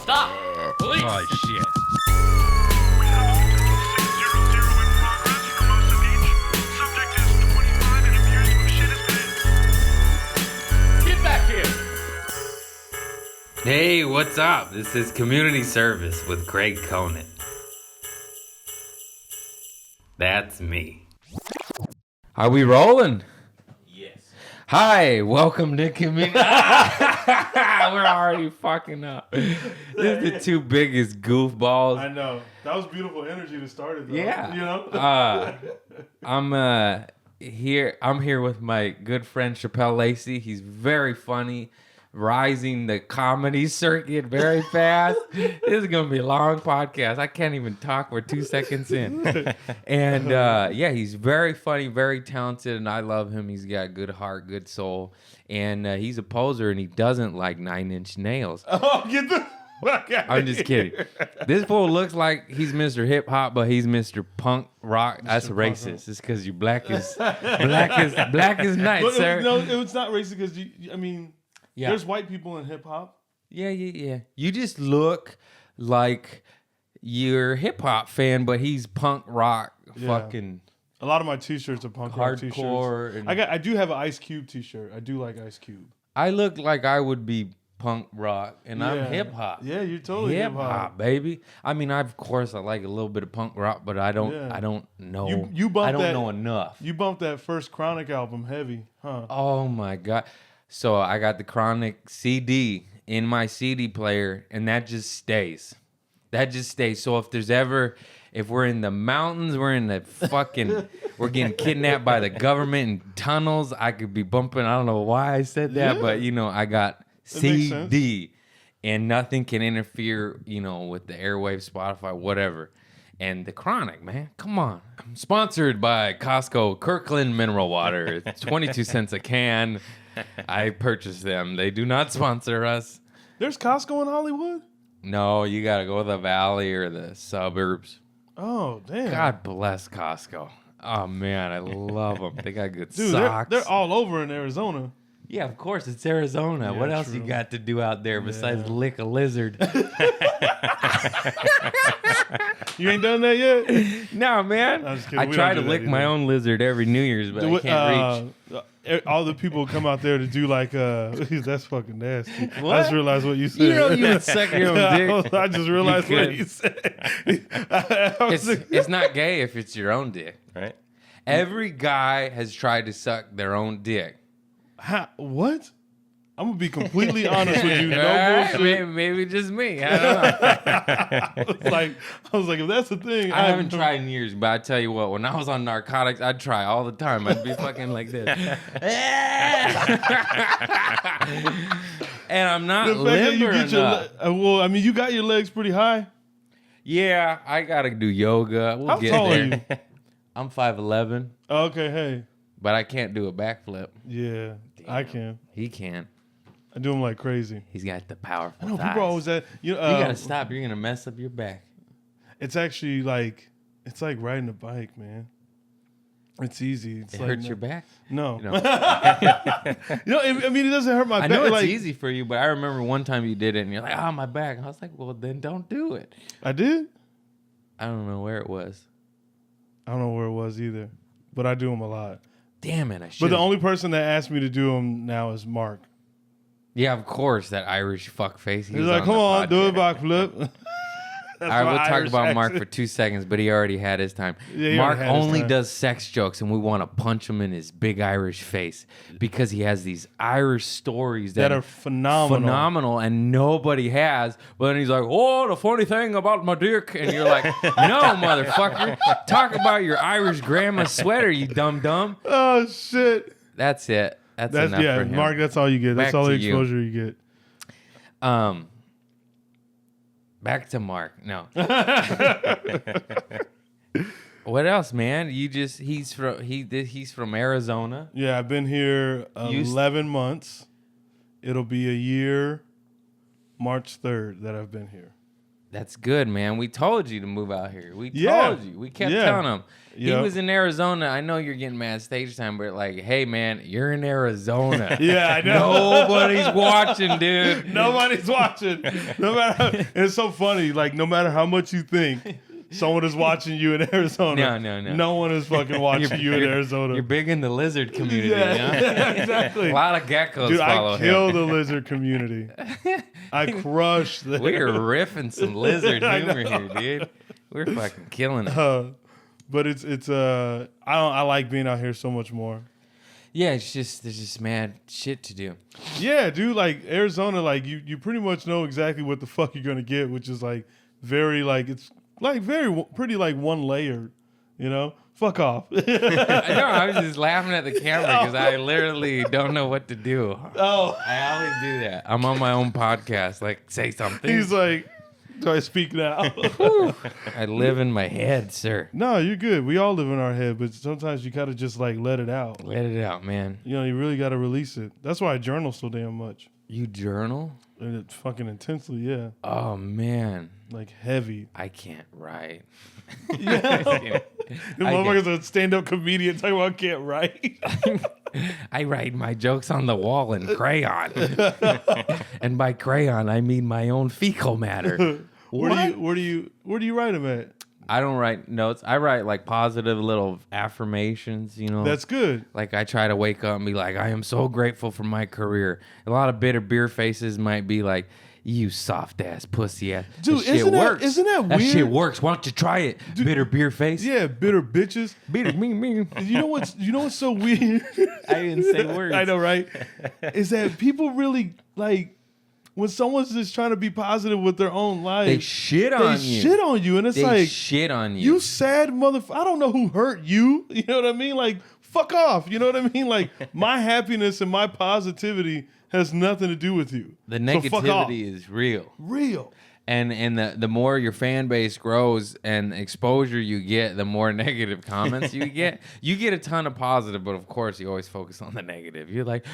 Stop! Police! Oh, shit. We have Hotel 600 in progress for most of each. Subject is 25 and appears to have shit his pants. Get back here! Hey, what's up? This is Community Service with Greg Conant. That's me. Are we rolling? Yes. Hi, welcome to Community. We're already fucking up. This is the two biggest goofballs. I know. That was beautiful energy to start it, though. Yeah. You know? I'm here with my good friend Shapel Lacey. He's very funny, rising the comedy circuit very fast. This is gonna be a long podcast. I can't even talk. We're 2 seconds in, and yeah, he's very funny, very talented, and I love him. He's got a good heart, good soul, and he's a poser, and he doesn't like 9 Inch Nails. Oh, get the fuck out I'm just kidding. This fool looks like he's Mr. Hip Hop, but he's Mr. Punk Rock. That's racist. It's because you black is night, But sir. No, it's not racist because I mean, Yeah. there's white people in hip hop. Yeah. You just look like you're a hip hop fan, but he's punk rock, fucking A lot of my t-shirts are punk rock hardcore. t-shirts. And I do have an Ice Cube t-shirt. I do like Ice Cube. I look like I would be punk rock, and I'm Yeah. hip hop. Yeah, you're totally Hip hop, baby. I mean, of course, I like a little bit of punk rock, but I don't. Yeah. I don't know. You bumped I don't that- know enough. You bumped that first Chronic album heavy, huh? Oh my god! So I got the Chronic CD in my CD player, and that just stays. That just stays. So if we're in the mountains, we're in the fucking, we're getting kidnapped by the government in tunnels, I could be bumping. I don't know why I said that, Yeah. but I got It makes CD, and nothing can interfere, with the airwaves, Spotify, whatever. And the Chronic, man, come on. I'm sponsored by Costco Kirkland Mineral Water. It's 22 cents a can. I purchased them. They do not sponsor us. There's Costco in Hollywood? No, you got to go to the valley or the suburbs. Oh, damn. God bless Costco. Oh, man, I love them. They got good Dude, socks. they're all over in Arizona. Yeah, of course, it's Arizona. Yeah, what else you true. got to do out there besides lick a lizard? You ain't done that yet? No, man. I'm just kidding. I We try don't to do that lick my either. own lizard every New Year's, but I can't reach. All the people come out there to do like, that's fucking nasty. What? I just realized what you said. You know you would suck your own dick. I just realized You what could. you said. I was like- It's not gay if it's your own dick. Right? Every guy has tried to suck their own dick. What? I'm gonna be completely honest with you. No bullshit. Maybe just me. I don't know. I was like, if that's the thing, I haven't tried in years, but I tell you what, when I was on narcotics, I'd try all the time. I'd be fucking like this. And I'm not The fact that you limber get your enough. well, I mean, you got your legs pretty high. Yeah, I gotta do yoga. We'll How get tall there. are you? I'm 5'11", Oh, okay, hey, but I can't do a backflip. yeah, I can. He can. I do them like crazy. He's got the powerful I know thighs. people always that You gotta stop. You're gonna mess up your back. It's actually like it's like riding a bike, man. It's easy. It's It like hurts your back. No, You know, I mean, it doesn't hurt my I back. know it's like, easy for you, but I remember one time you did it, and you're like, "Oh, my back." And I was like, "Well, then don't do it." I did. I don't know where it was. I don't know where it was either, but I do them a lot. Damn it! I should. But the only person that asked me to do them now is Mark. Yeah, of course, that Irish fuck face. He's like, "Come on, do a backflip." All right, my we'll talk Irish about Mark accent. for 2 seconds, but he already had his time. Yeah, he Mark already had his only time. does sex jokes, and we want to punch him in his big Irish face because he has these Irish stories that are phenomenal. and nobody has. But then he's like, "Oh, the funny thing about my dick," and you're like, "No, motherfucker, talk about your Irish grandma sweater, you dumb dumb." Oh shit! That's it. That's enough yeah, for him. Mark. That's all you get. That's Back all the to you. exposure you get. Back to Mark. No. What else, man? He's from Arizona. Yeah, I've been here You 11 months. It'll be a year, March 3rd, that I've been here. That's good, man. We told you to move out here. We Yeah. told you. We kept Yeah. telling him. He Yep. was in Arizona. I know you're getting mad stage time, but like, hey, man, you're in Arizona. Yeah, I know. Nobody's watching, dude. Nobody's watching. No matter. It's so funny. Like, no matter how much you think someone is watching you in Arizona, No. no one is fucking watching you in Arizona. You're big in the lizard community, Yeah, yeah? exactly. A lot of geckos Dude, follow I kill him. the lizard community. I crush the. We're riffing some lizard I humor know. here, dude. We're fucking killing it. But I like being out here so much more. Yeah, it's just there's just mad shit to do. Yeah, dude, like Arizona, like you pretty much know exactly what the fuck you're gonna get, which is like very like it's like very pretty like one layer, you know. Fuck off. I know. I was just laughing at the camera because I literally don't know what to do. Oh, I always do that. I'm on my own podcast. Like, say something. he's like, do I speak now? I live in my head, sir. No, you're good. We all live in our head, but sometimes you gotta just like let it out. Let it out, man. You know, you really gotta release it. That's why I journal so damn much. You journal? And it fucking intensely, yeah. Oh man, Like heavy. I can't write. The motherfucker's a stand-up comedian talking about can't write. I write my jokes on the wall in crayon, and by crayon I mean my own fecal matter. Where do you write them at? I don't write notes. I write like positive little affirmations, you know. That's good. Like I try to wake up and be like, I am so grateful for my career. A lot of bitter beer faces might be like, you soft ass pussy ass. Dude, That shit isn't that- works. isn't that That shit weird? works. Why don't you try it? Bitter beer face. Yeah, bitter bitches. Bitter me. You know what's so weird? I didn't say words. I know, right? Is that people really like when someone's just trying to be positive with their own life, They shit they on you. shit on you, and it's They like shit on you. you sad motherfucker. I don't know who hurt you. You know what I mean? Like fuck off. You know what I mean? Like my happiness and my positivity has nothing to do with you. The So fuck off. negativity is real. Real. And the more your fan base grows and exposure you get, the more negative comments you get. You get a ton of positive, but of course you always focus on the negative. You're like,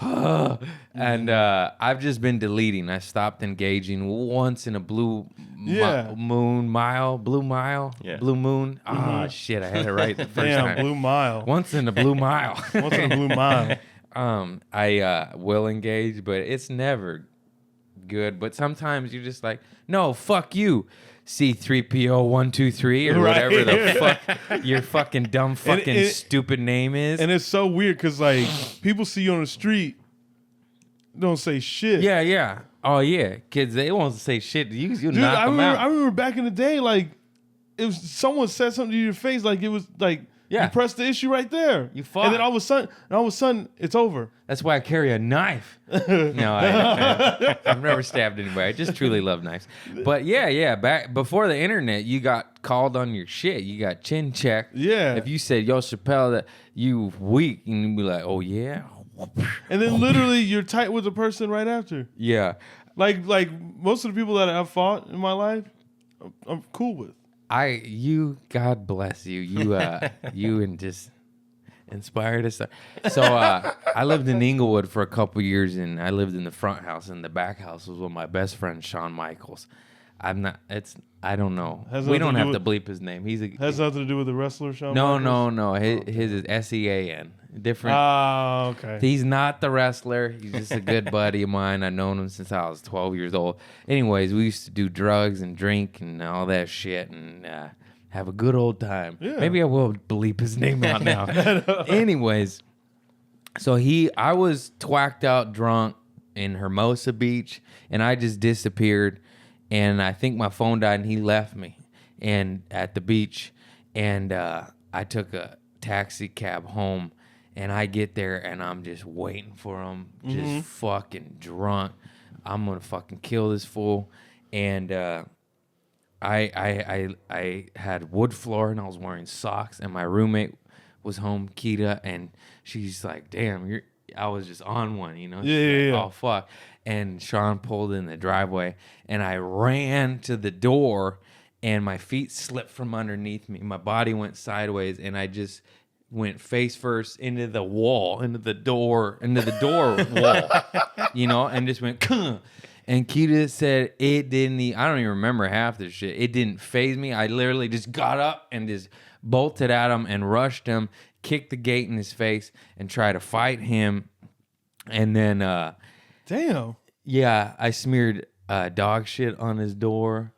oh. And I've just been deleting. I stopped engaging once in a blue Yeah. moon. Yeah. Blue moon. Ah, shit, I had it right the first Damn, time. Blue Mile. Once in a blue mile. Once in a Blue Mile. I will engage, but it's never good. But sometimes you're just like, no, fuck you, C3PO 123 or Right. whatever the fuck your fucking dumb fucking it- stupid name is. And it's so weird because like people see you on the street, don't say shit. yeah. Oh yeah, kids, they won't say shit. You Dude, knock I them remember, out. I remember back in the day, like if someone said something to your face, like it was like Yeah. you pressed the issue right there. You fought. And then all of a sudden, it's over. That's why I carry a knife. No, I've never stabbed anybody. I just truly love knives. But yeah. Back before the internet, you got called on your shit. You got chin checked. Yeah. If you said, "Yo, Chappelle, that you weak," and you'd be like, "Oh yeah, And then literally you're tight with the person right after. yeah." Like most of the people that I've fought in my life, I'm cool with. God bless you. You and just inspired us. So I lived in Inglewood for a couple years, and I lived in the front house, and the back house was with my best friend Shawn Michaels. I don't know. Has We nothing don't to have do to bleep his name. He's a Has nothing to do with the wrestler, Shawn no. Michaels? His is SEAN. Different. Ah, okay. He's not the wrestler. He's just a good buddy of mine. I've known him since I was 12 years old. Anyways, we used to do drugs and drink and all that shit and have a good old time. Yeah. Maybe I will bleep his name out now. Anyways, so I was twacked out drunk in Hermosa Beach, and I just disappeared. And I think my phone died, and he left me and at the beach. And I took a taxi cab home. And I get there and I'm just waiting for him, just fucking drunk. I'm gonna fucking kill this fool. And I had wood floor and I was wearing socks. And my roommate was home, Keita, and she's like, "Damn, I was just on one, you know?" She's Yeah. like, "Oh fuck!" And Sean pulled in the driveway, and I ran to the door, and my feet slipped from underneath me. My body went sideways, and I just went face first into the door wall, you know, and just went, "Kuh." And Keita said it didn't. I don't even remember half the shit. It didn't faze me. I literally just got up and just bolted at him and rushed him, kicked the gate in his face, and tried to fight him. And then, Damn. yeah, I smeared dog shit on his door.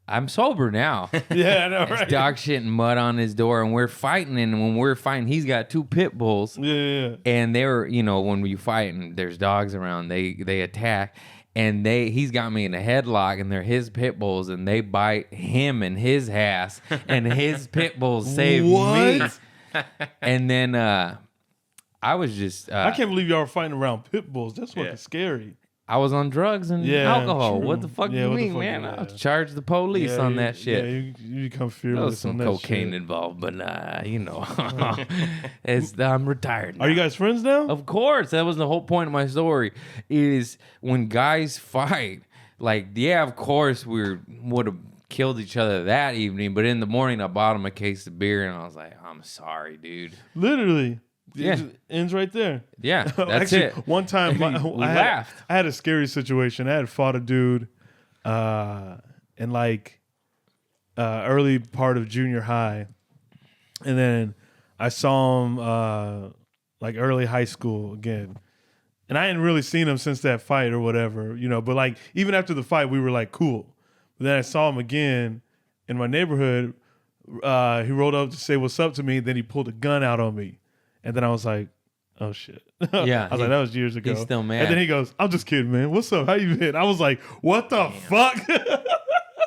I'm sober now. Yeah, I know, right? Dog shit and mud on his door, and we're fighting. And when we're fighting, he's got 2 pit bulls. Yeah. And they were, when you fight and there's dogs around, they attack. And he's got me in a headlock, and they're his pit bulls, and they bite him in his ass, and his pit bulls save me. What? And then I was just I can't believe y'all were fighting around pit bulls. That's fucking scary. I was on drugs and Yeah, alcohol. true. What the fuck Yeah, you what the mean, fuck man? you- I yeah. charged the police on that shit. Yeah, you become There fearless was some on that cocaine shit. involved, but I'm retired now. Are you guys friends now? Of course, that was the whole point of my story. Is when guys fight, like, yeah, of course we would have killed each other that evening, but in the morning I bought him a case of beer, and I was like, I'm sorry, dude. Literally. Yeah. It just ends right there. Yeah, that's Actually, it. one time We laughed. I had a scary situation. I had fought a dude in like early part of junior high. And then I saw him like early high school again. And I hadn't really seen him since that fight or whatever, but like even after the fight we were like cool. But then I saw him again in my neighborhood. He rolled up to say what's up to me, then he pulled a gun out on me. And then I was like, oh shit. Yeah, I was like, that was years ago. he's still mad. And then he goes, I'm just kidding, man. What's up? How you been? I was like, what the fuck?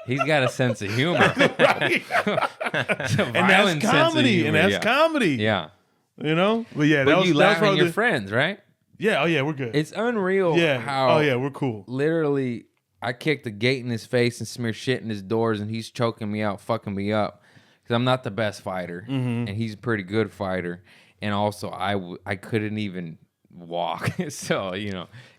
He's got a sense of humor. Right? It's a And violent that's sense of comedy. humor, And that's yeah. comedy. Yeah. But yeah, But you laugh at probably your friends, right? Yeah, oh yeah, we're good. It's unreal yeah. how Oh yeah, we're cool. literally I kicked the gate in his face and smeared shit in his doors, and he's choking me out, fucking me up. Because I'm not the best fighter, and he's a pretty good fighter. And also, I couldn't even walk. So,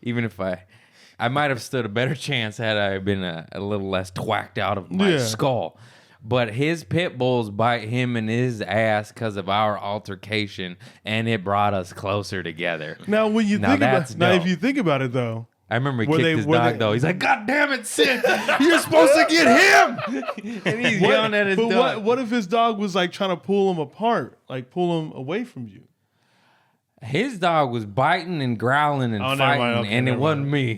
even if I might have stood a better chance had I been a little less twacked out of my skull. But his pit bulls bite him in his ass because of our altercation, and it brought us closer together. Now when you Now think that's about dope. if you think about it though, I remember he Were kicked they- his were dog, they- though. He's like, God damn it, Sid. You're supposed to get him. And he's yelling at his but dog. what if his dog was like trying to pull him apart, like pull him away from you? His dog was biting and growling and Oh, never fighting, mind. Okay, and it never wasn't me.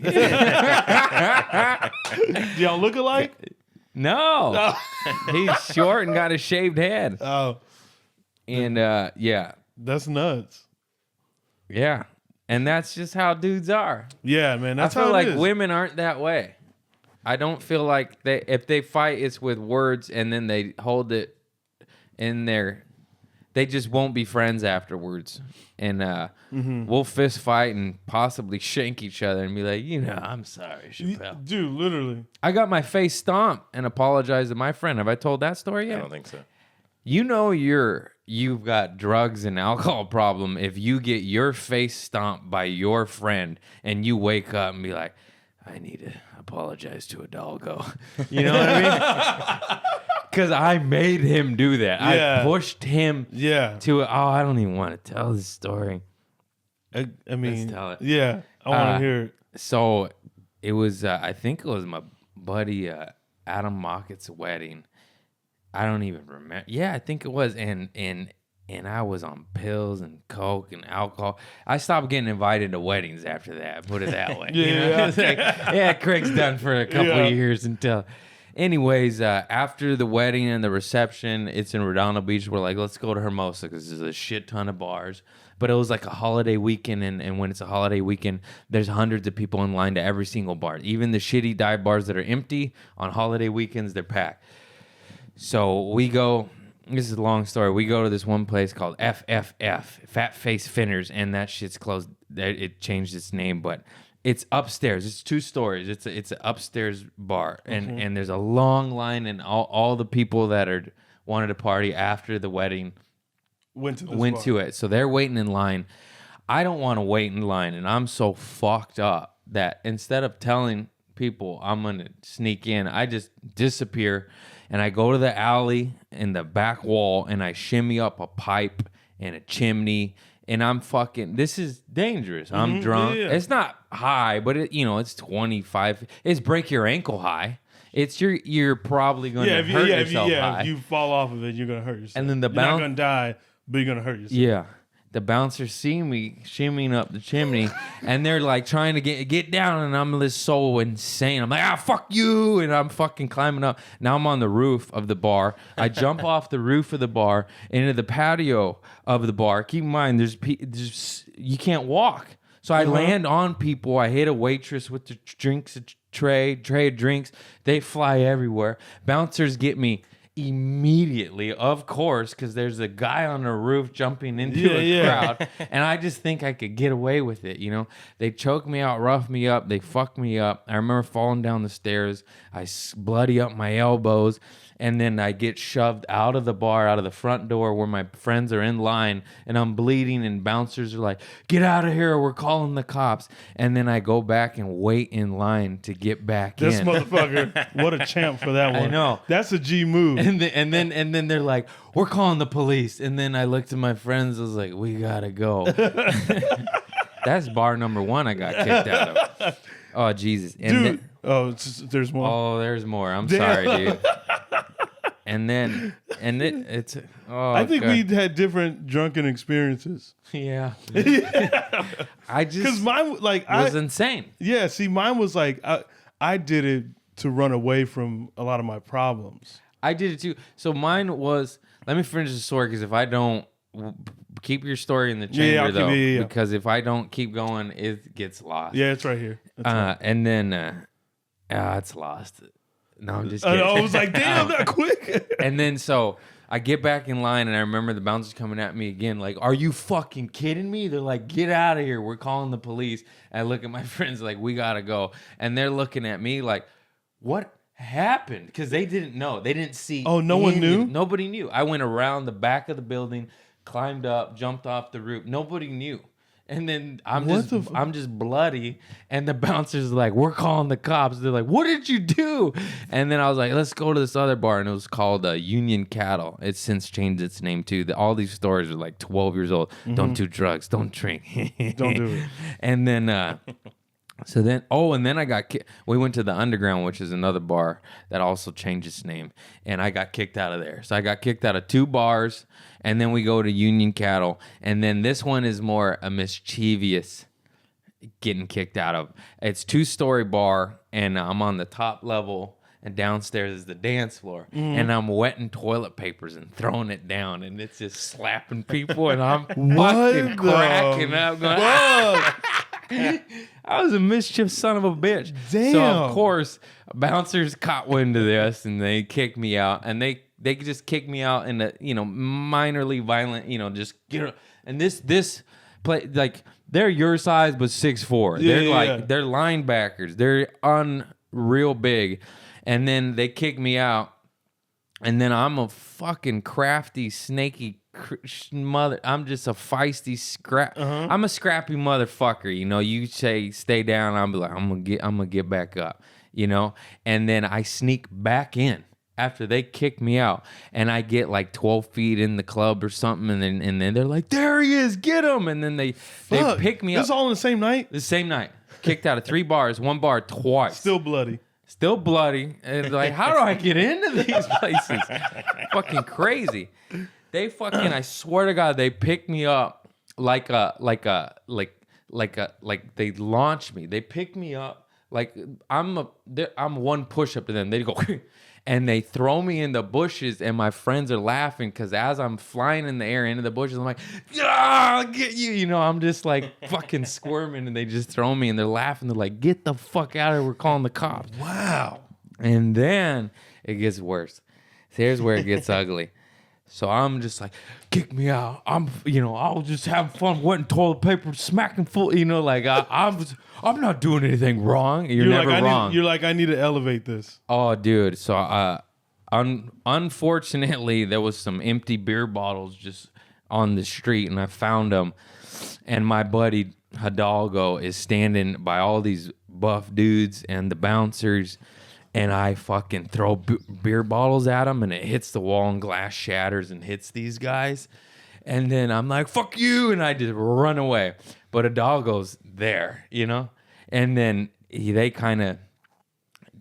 Do y'all look alike? No. He's short and got a shaved head. Oh, And yeah. that's nuts. Yeah. And that's just how dudes are. Yeah, man. That's I feel how like it is. women aren't that way. I don't feel like if they fight, it's with words and then they hold it in their. They just won't be friends afterwards. And we'll fist fight and possibly shank each other and be like, I'm sorry, Chappelle. Dude, literally. I got my face stomped and apologized to my friend. Have I told that story yet? I don't think so. You've got drugs and alcohol problem if you get your face stomped by your friend and you wake up and be like, I need to apologize to a doggo. You know what I mean? Because I made him do that. Yeah. I pushed him Yeah. to I don't even want to tell this story. I mean, tell it. yeah. I want to Uh, hear it. So it was, I think it was my buddy Adam Mockett's wedding. I don't even remember. Yeah, I think it was. And I was on pills and coke and alcohol. I stopped getting invited to weddings after that. Put it that way. Yeah. It's like, yeah, Craig's done for a couple Yeah. of years until. Anyways, after the wedding and the reception, it's in Redondo Beach. We're like, let's go to Hermosa because there's a shit ton of bars. But it was like a holiday weekend, and when it's a holiday weekend, there's hundreds of people in line to every single bar. Even the shitty dive bars that are empty on holiday weekends, they're packed. So we go. This is a long story. We go to this one place called FFF, Fat Face Finners, and that shit's closed. It changed its name, but it's upstairs. It's 2 stories. It's an upstairs bar, and there's a long line, and all the people that wanted to party after the wedding Went to this went bar. to it. So they're waiting in line. I don't want to wait in line, and I'm so fucked up that instead of telling people I'm gonna sneak in, I just disappear, and I go to the alley in the back wall, and I shimmy up a pipe and a chimney and I'm fucking. This is dangerous. I'm drunk. yeah. It's not high, but it's 25. It's break your ankle high. It's you're probably going to hurt yourself high. If you fall off of it, you're gonna hurt yourself. And then the you're not bounce- gonna die, but you're gonna hurt yourself. Yeah. The bouncers see me shimmying up the chimney, and they're like trying to get down, and I'm just so insane. I'm like, fuck you, and I'm fucking climbing up. Now I'm on the roof of the bar. I jump off the roof of the bar into the patio of the bar. Keep in mind, there's you can't walk. So I land on people. I hit a waitress with the drinks, tray of drinks. They fly everywhere. Bouncers get me immediately, of course, because there's a guy on the roof jumping into a crowd, and I just think I could get away with it. They choke me out, rough me up, they fuck me up. I remember falling down the stairs. I bloody up my elbows, and then I get shoved out of the bar, out of the front door where my friends are in line, and I'm bleeding, and bouncers are like, get out of here, we're calling the cops. And then I go back and wait in line to get back This in. motherfucker, what a champ for that one. I know. That's a G move. And then they're like, we're calling the police. And then I looked at my friends. I was like, we gotta go. That's bar number 1 I got kicked out of. Oh Jesus, and Dude, there's more. there's more. I'm Damn. sorry, dude. It's. Oh, I think God. we had different drunken experiences. Yeah. I Because just mine, like, was insane. yeah. See, mine was like I did it to run away from a lot of my problems. I did it too. So mine was. Let me finish the story because if I don't. Keep your story in the chamber I'll keep- though, yeah. because if I don't keep going, it gets lost. Yeah, it's right here. And then it's lost. No, I'm just kidding. I was like, damn, that quick. And then so I get back in line, and I remember the bouncers coming at me again, like, "Are you fucking kidding me?" They're like, "Get out of here! We're calling the police." And I look at my friends like, "We gotta go," and they're looking at me like, "What happened?" Because they didn't know, they didn't see. Oh, no one knew? Nobody knew. I went around the back of the building, climbed up, jumped off the roof. Nobody knew. And then I'm just bloody, and the bouncers are like, we're calling the cops. They're like, what did you do? And then I was like, let's go to this other bar, and it was called Union Cattle. It's since changed its name too. All these stores are like 12 years old. Don't do drugs. Don't drink. Don't do it. And then and then I got we went to the Underground, which is another bar that also changed its name, and I got kicked out of there. So I got kicked out of 2 bars, and then we go to Union Cattle, and then this one is more a mischievous getting kicked out of. It's 2-story bar, and I'm on the top level, and downstairs is the dance floor, and I'm wetting toilet papers and throwing it down, and it's just slapping people, and I'm fucking cracking up, going, I was a mischief son of a bitch. Damn. So of course, bouncers caught wind of this, and they kicked me out, and they just kicked me out in a minorly violent, just get. And this play, like, they're your size but 6'4". They're linebackers. They're unreal big, and then they kick me out, and then I'm a fucking crafty, snaky mother. I'm just a feisty scrap. I'm a scrappy motherfucker. You say stay down, I'll be like, I'm gonna get back up. And then I sneak back in after they kick me out, and I get like 12 feet in the club or something, and then they're like, there he is, get him. And then they pick me up. This all in the same night? The same night. Kicked out of 3 bars, 1 bar twice. Still bloody. Still bloody. And like, how do I get into these places? Fucking crazy. They fucking, I swear to God, they picked me up like they launched me. They picked me up like I'm 1 push up to them. They go and they throw me in the bushes, and my friends are laughing because as I'm flying in the air into the bushes, I'm like, I'll get you. I'm just like fucking squirming, and they just throw me, and they're laughing. They're like, get the fuck out of here. We're calling the cops. Wow. And then it gets worse. Here's where it gets ugly. So I'm just like, kick me out. I'll just have fun wetting toilet paper, smacking full. I'm not doing anything wrong. You're never wrong. You're like, I need to elevate this. Oh, dude. So unfortunately, there was some empty beer bottles just on the street, and I found them. And my buddy Hidalgo is standing by all these buff dudes and the bouncers. And I fucking throw beer bottles at them, and it hits the wall, and glass shatters and hits these guys. And then I'm like, fuck you. And I just run away. But Hidalgo's there, you know? And then they kind of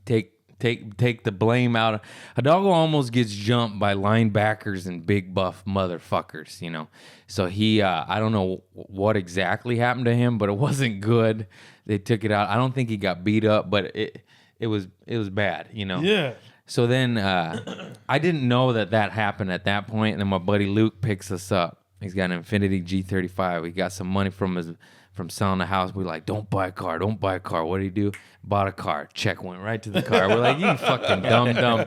take the blame out. Hidalgo almost gets jumped by linebackers and big buff motherfuckers, you know. So he, I don't know what exactly happened to him, but it wasn't good. They took it out. I don't think he got beat up, but it was bad, you know. Yeah. So then I didn't know that happened at that point, and then my buddy Luke picks us up. He's got an Infiniti G35. We got some money from selling the house. We're like, don't buy a car. What did he do? Bought a car. Check went right to the car. We're like, you fucking dumb.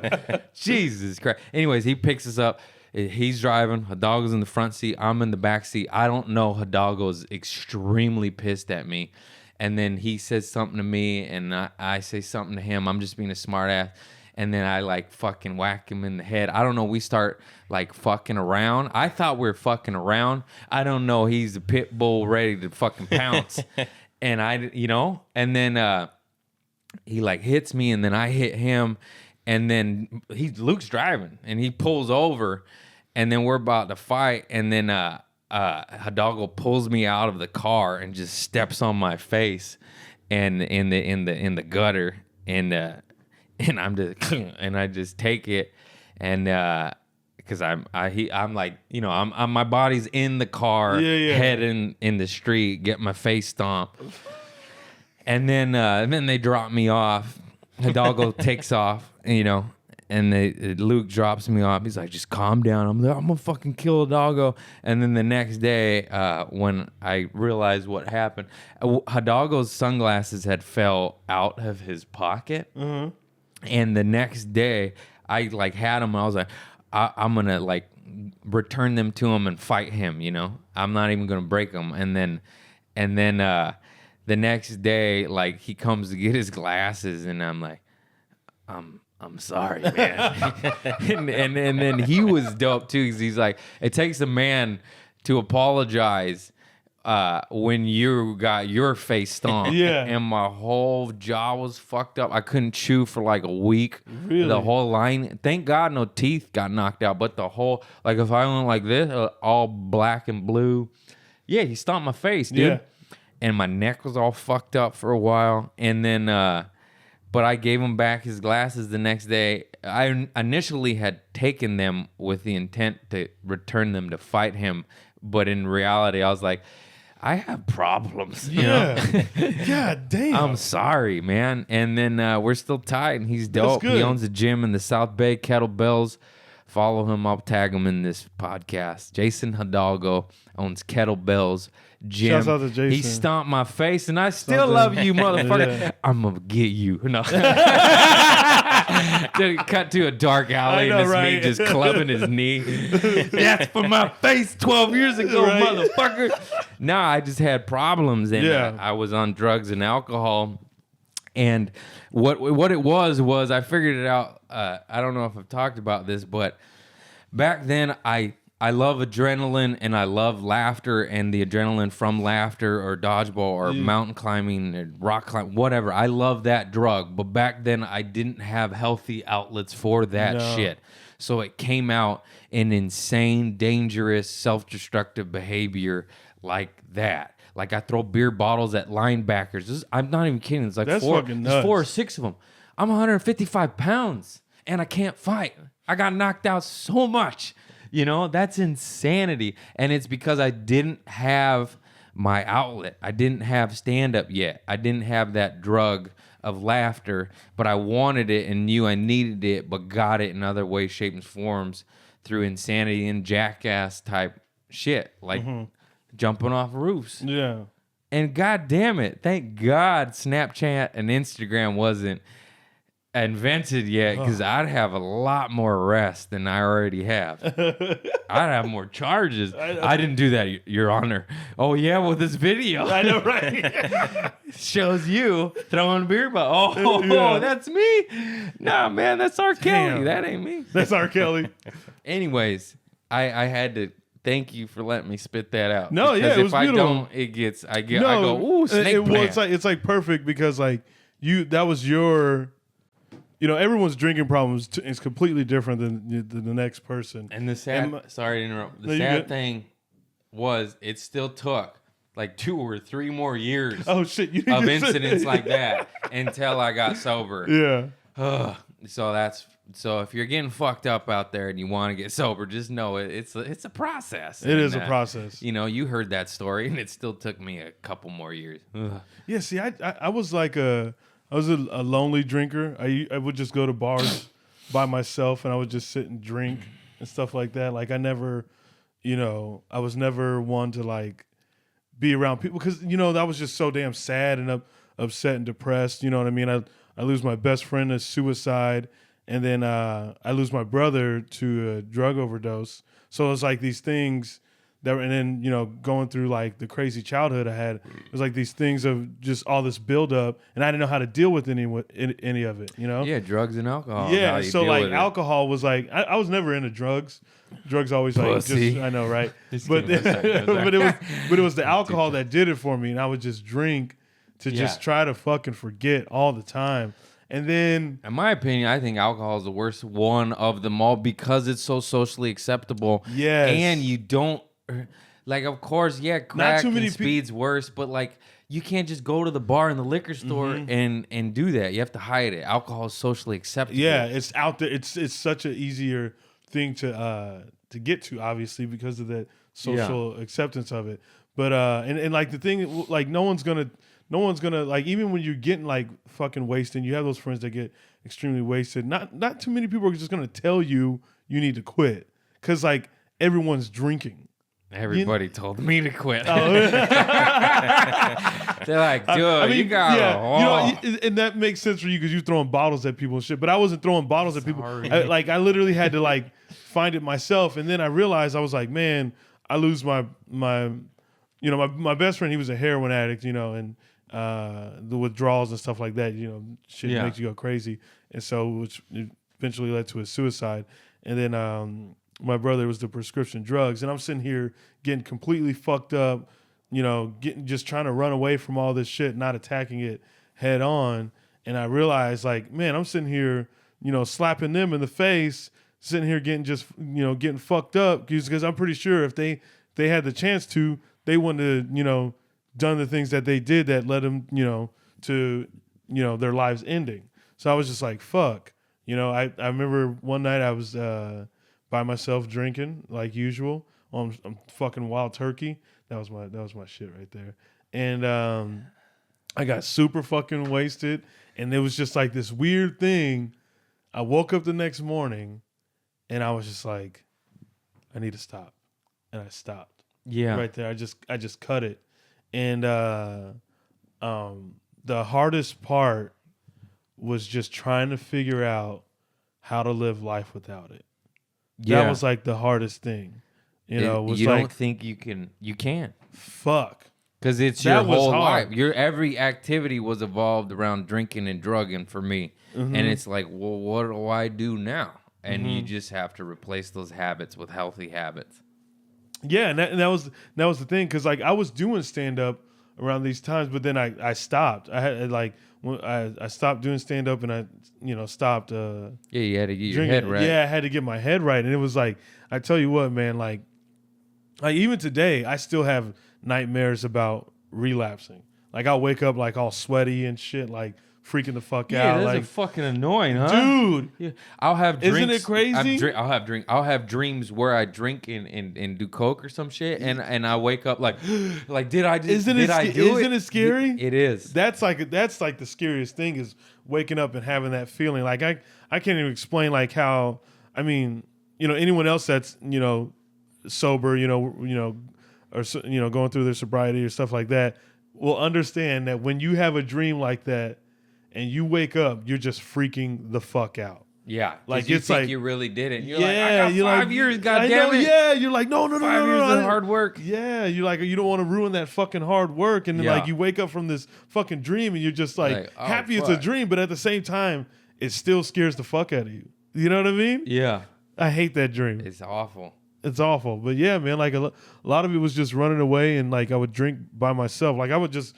Jesus Christ. Anyways, he picks us up. He's driving. Hidalgo's in the front seat. I'm in the back seat. I don't know. Hidalgo's extremely pissed at me. And then he says something to me, and I say something to him. I'm just being a smart ass. And then I like fucking whack him in the head. I don't know. We start like fucking around. I thought we were fucking around. I don't know. He's a pit bull ready to fucking pounce. And and then he like hits me, and then I hit him. And then Luke's driving, and he pulls over, and then we're about to fight. And then Hidalgo pulls me out of the car and just steps on my face and in the gutter. And I'm just and I just take it, and because I'm like, you know, I'm my body's in the car, heading in the street, get my face stomped, and then they drop me off. Hidalgo takes off, you know, and Luke drops me off. He's like, just calm down. I'm like, I'm gonna fucking kill Hidalgo. And then the next day, when I realized what happened, Hidalgo's sunglasses had fell out of his pocket. Mm-hmm. And the next day, I like had him. I was like, I'm gonna like return them to him and fight him. You know, I'm not even gonna break them. And then the next day, like he comes to get his glasses, and I'm like, I'm sorry, man. and then he was dope too, because he's like, it takes a man to apologize when you got your face stomped. Yeah. And my whole jaw was fucked up. I couldn't chew for like a week. Really? The whole line. Thank God no teeth got knocked out, but the whole, like if I went like this, all black and blue. Yeah, he stomped my face, dude. Yeah. And my neck was all fucked up for a while. And then, but I gave him back his glasses the next day. I initially had taken them with the intent to return them to fight him. But in reality, I was like, I have problems. You know? God damn. I'm sorry, man. And then we're still tight, and he's dope. good. He owns a gym in the South Bay, Kettlebells. Follow him. I'll tag him in this podcast. Jason Hidalgo owns Kettlebells Gym. Shouts out to Jason. He stomped my face, and I still love you, motherfucker. Yeah. I'm going to get you. No. Cut to a dark alley, I know, and it's right? me just clubbing his knee. That's for my face 12 years ago, Right. motherfucker. No, I just had problems, and Yeah. I was on drugs and alcohol. And what it was I figured it out. I don't know if I've talked about this, but back then I love adrenaline, and I love laughter, and the adrenaline from laughter or dodgeball or mountain climbing or rock climbing, whatever. I love that drug. But back then I didn't have healthy outlets for that shit. So it came out in insane, dangerous, self-destructive behavior like that. Like I throw beer bottles at linebackers. I'm not even kidding. It's like That's four, fucking there's nuts. 4 or 6 of them. I'm 155 pounds, and I can't fight. I got knocked out so much. You know, that's insanity. And it's because I didn't have my outlet. I didn't have stand-up yet. I didn't have that drug of laughter, but I wanted it and knew I needed it, but got it in other ways, shapes, and forms through insanity and jackass type shit, like jumping off roofs. Yeah. And god damn it, thank God Snapchat and Instagram wasn't invented yet, because I'd have a lot more rest than I already have. I'd have more charges. I didn't do that, Your Honor. Oh yeah, well this video I know, right? shows you throwing beer bottles. Oh, that's me. Nah, man, that's R. Kelly. Damn. That ain't me. That's R. Kelly. Anyways, I had to thank you for letting me spit that out. No, because yeah, it was if I beautiful. don't, I go, ooh, snake it's like perfect, because like that was your, you know, everyone's drinking problems is completely different than the next person. And the sad, And sorry to interrupt. No, The you sad good. thing was it still took like 2 or 3 more years Oh shit! You of just- incidents like that until I got sober. Yeah. Ugh. So if you're getting fucked up out there and you want to get sober, just know it's a process. It is a And, process. You know, you heard that story, and it still took me a couple more years. Ugh. Yeah. See, I was like I was a lonely drinker. I would just go to bars by myself, and I would just sit and drink and stuff like that. Like I never, I was never one to like be around people because that was just so damn sad and upset and depressed. You know what I mean? I lose my best friend to suicide, and then I lose my brother to a drug overdose. So it's like these things and then going through like the crazy childhood I had. It was like these things of just all this buildup, and I didn't know how to deal with any of it. Yeah, drugs and alcohol. is how Yeah, you so deal like with it. alcohol was like I was never into drugs. Drugs always like Pussy. just I know, right? Just But kidding. That's right. but it was the alcohol that did it for me, and I would just drink to just Yeah. try to fucking forget all the time. And then In my opinion, I think alcohol is the worst one of them all because it's so socially acceptable. Yes. And you don't like. Of course, yeah, crack too many and speed's worse, but like you can't just go to the bar in the liquor store and do that. You have to hide it. Alcohol is socially acceptable. yeah, it's out there. It's such an easier thing to get to, obviously, because of the social acceptance of it. But and like the thing, like no one's gonna like, even when you're getting like fucking wasted, you have those friends that get extremely wasted. Not too many people are just gonna tell you need to quit because like everyone's drinking. Everybody told me to quit. Oh. They're like, dude, you got and that makes sense for you because you're throwing bottles at people and shit. But I wasn't throwing bottles at people. Sorry. I literally had to like find it myself, and then I realized I was like, man, I lose my best friend. He was a heroin addict, and the withdrawals and stuff like that. Shit makes you go crazy, and so which eventually led to his suicide. And then my brother was the prescription drugs, and I'm sitting here getting completely fucked up, just trying to run away from all this shit, not attacking it head on. And I realized, like, man, I'm sitting here, slapping them in the face, sitting here getting fucked up because I'm pretty sure if they had the chance to, they wouldn't have, done the things that they did that led them, to, their lives ending. So I was just like, fuck. I remember one night I was by myself drinking like usual. I'm fucking wild turkey. That was my shit right there. And I got super fucking wasted, and it was just like this weird thing. I woke up the next morning, and I was just like, I need to stop, and I stopped. Yeah. Right there. I just cut it, and the hardest part was just trying to figure out how to live life without it. That was like the hardest thing. Was you like, don't think you can. fuck. Because it's That your was whole hard. life. Your every activity was evolved around drinking and drugging for me. Mm-hmm. And it's like, well, what do I do now? And you just have to replace those habits with healthy habits. Yeah, and that was the thing, because like I was doing stand up around these times, but then I stopped. I had like I stopped doing stand up, and I stopped. Yeah, you had to get your drinking. head right. Yeah, I had to get my head right, and it was like, I tell you what, man, like even today, I still have nightmares about relapsing. Like I'll wake up like all sweaty and shit, like freaking the fuck Yeah, out. that's Like, fucking annoying, huh? dude, Yeah. I'll have drinks. Isn't it crazy? I'll have dreams where I drink and do coke or some shit, and I wake up like did I do Isn't it scary? It is. That's like the scariest thing is waking up and having that feeling. Like I can't even explain like how, I mean, anyone else that's sober, or going through their sobriety or stuff like that will understand that when you have a dream like that and you wake up, you're just freaking the fuck out. Yeah, Like, you it's think like- you really did it. You're yeah, like, I got you're 5 like, years, I goddamn know, it. yeah, you're like, no, 5 years I- of hard work. Yeah, you're like, you don't want to ruin that fucking hard work, and then Yeah. like you wake up from this fucking dream, and you're just like Like, oh, happy it's a fuck. dream, but at the same time, it still scares the fuck out of you. You know what I mean? Yeah, I hate that dream. it's awful. It's awful, but yeah, man, like a lot of it was just running away, and like I would drink by myself. Like I would just,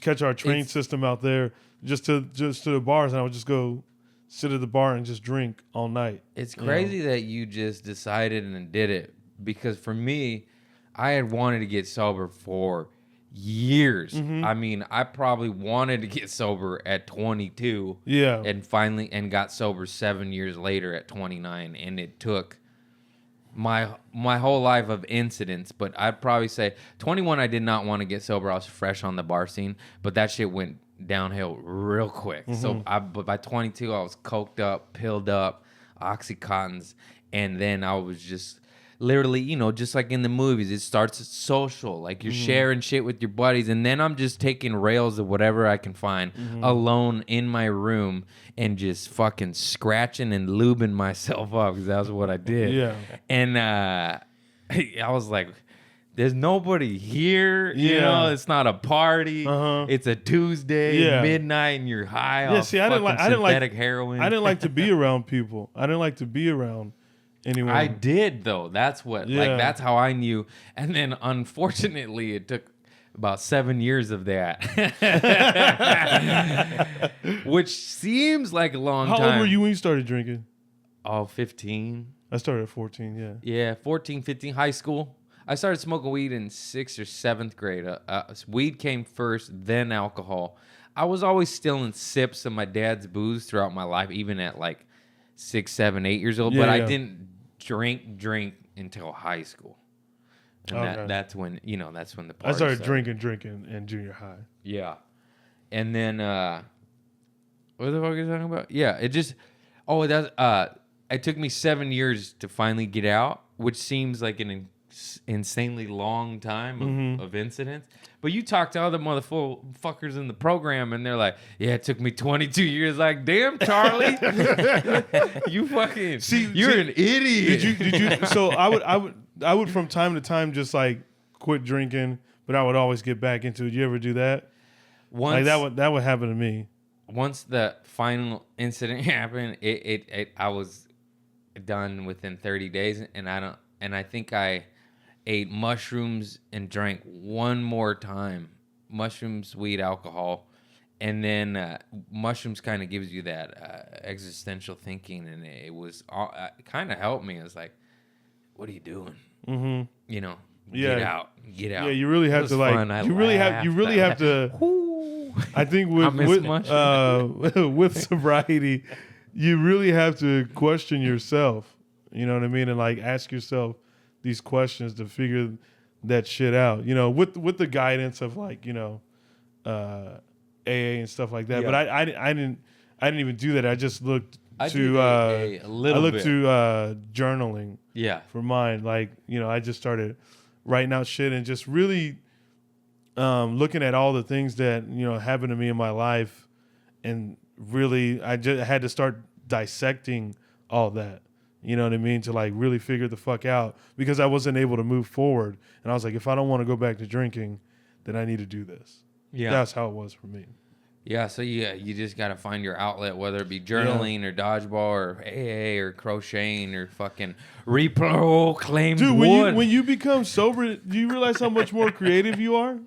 catch our train It's- system out there just to the bars, and I would just go sit at the bar and just drink all night. It's crazy that you just decided and did it because for me, I had wanted to get sober for years. I mean, I probably wanted to get sober at 22. Yeah. And finally got sober 7 years later at 29, and it took my whole life of incidents, but I'd probably say 21 I did not want to get sober. I was fresh on the bar scene, but that shit went downhill real quick. So but by 22 I was coked up, pilled up, Oxycontins, and then I was just literally, you know, just like in the movies, it starts social, like you're sharing shit with your buddies, and then I'm just taking rails of whatever I can find alone in my room and just fucking scratching and lubing myself up, because that's what I did. Yeah. And I was like, there's nobody here, you know, it's not a party. It's a Tuesday, midnight, and you're high off See, I didn't like heroin. I didn't like to be around people. I didn't like to be around anyone. I did though. That's what like that's how I knew. And then unfortunately it took about 7 years of that. Which seems like a long time. How old were you when you started drinking? Oh, 15. I started at 14, yeah. Yeah, 14, 15, high school. I started smoking weed in 6th or 7th grade. Weed came first, then alcohol. I was always still in sips of my dad's booze throughout my life, even at like 6, 7, 8 years old. But I didn't drink until high school. And that's when, you know, that's when the party I started drinking in junior high. Yeah. And then, what the fuck are you talking about? Yeah, it just, it took me 7 years to finally get out, which seems like an insanely long time of incidents. But you talk to other motherfuckers in the program, and they're like, "Yeah, it took me 22 years." Like, damn, Charlie, you fucking, you're an idiot. Did you? So I would from time to time just like quit drinking, but I would always get back into it. You ever do that? Once, like that would happen to me. Once the final incident happened, I was done within 30 days, and I think I ate mushrooms and drank one more time. Mushrooms, weed, alcohol. And then mushrooms kind of gives you that existential thinking. And it was kind of helped me. I was like, what are you doing? You know, get out. Yeah, you really have to like, you really have to, I think with sobriety, you really have to question yourself. You know what I mean? And like ask yourself these questions to figure that shit out, you know, with the guidance of like, you know, AA and stuff like that. Yeah. But I didn't even do that. I just looked to journaling. Yeah. For mine. Like, you know, I just started writing out shit and just really looking at all the things that, you know, happened to me in my life, and really I had to start dissecting all that. You know what I mean? To like really figure the fuck out, because I wasn't able to move forward. And I was like, if I don't want to go back to drinking, then I need to do this. Yeah. That's how it was for me. Yeah. So you just got to find your outlet, whether it be journaling or dodgeball or AA or crocheting or fucking reclaimed wood. Dude, when you become sober, do you realize how much more creative you are?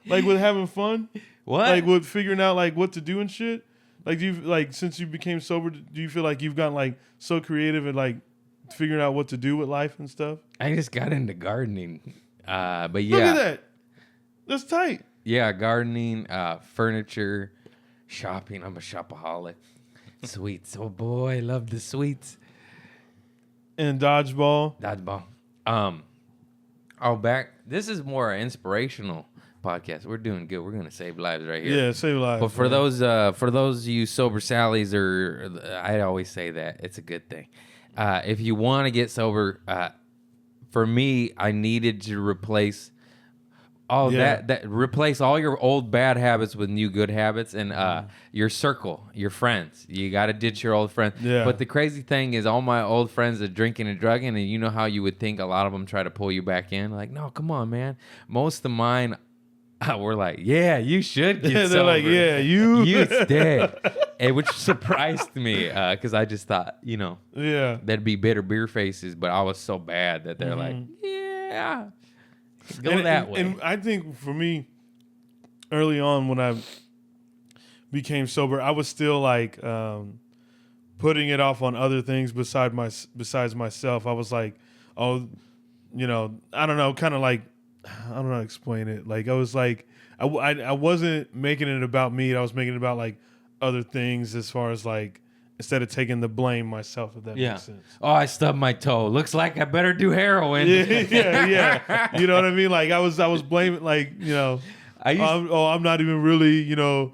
Like with having fun? What? Like with figuring out like what to do and shit? Like, do you like since you became sober, do you feel like you've gotten like so creative and like figuring out what to do with life and stuff? I just got into gardening, but yeah, look at that. That's tight. Yeah, gardening, furniture, shopping. I'm a shopaholic. Sweets, oh boy, I love the sweets. And dodgeball. This is more inspirational podcast. We're doing good. We're gonna save lives right here. Yeah, save lives. But for those of you sober Sallies, I always say that it's a good thing. If you want to get sober, for me, I needed to replace replace all your old bad habits with new good habits, and your circle, your friends. You got to ditch your old friends. Yeah. But the crazy thing is, all my old friends are drinking and drugging, and you know how you would think a lot of them try to pull you back in. Like, no, come on, man. Most of mine were like, yeah, you should get sober. They're like, yeah, you stay. And which surprised me, because I just thought, you know, there'd be bitter beer faces, but I was so bad that they're like, yeah. Go that way. And I think for me, early on when I became sober, I was still like putting it off on other things besides myself. I was like, oh, you know, I don't know, kind of like, I don't know how to explain it. Like I was like, I wasn't making it about me. I was making it about like other things as far as like, instead of taking the blame myself, if that makes sense. Oh, I stubbed my toe. Looks like I better do heroin. Yeah. You know what I mean? Like I was blaming, like, you know, I'm not even really, you know,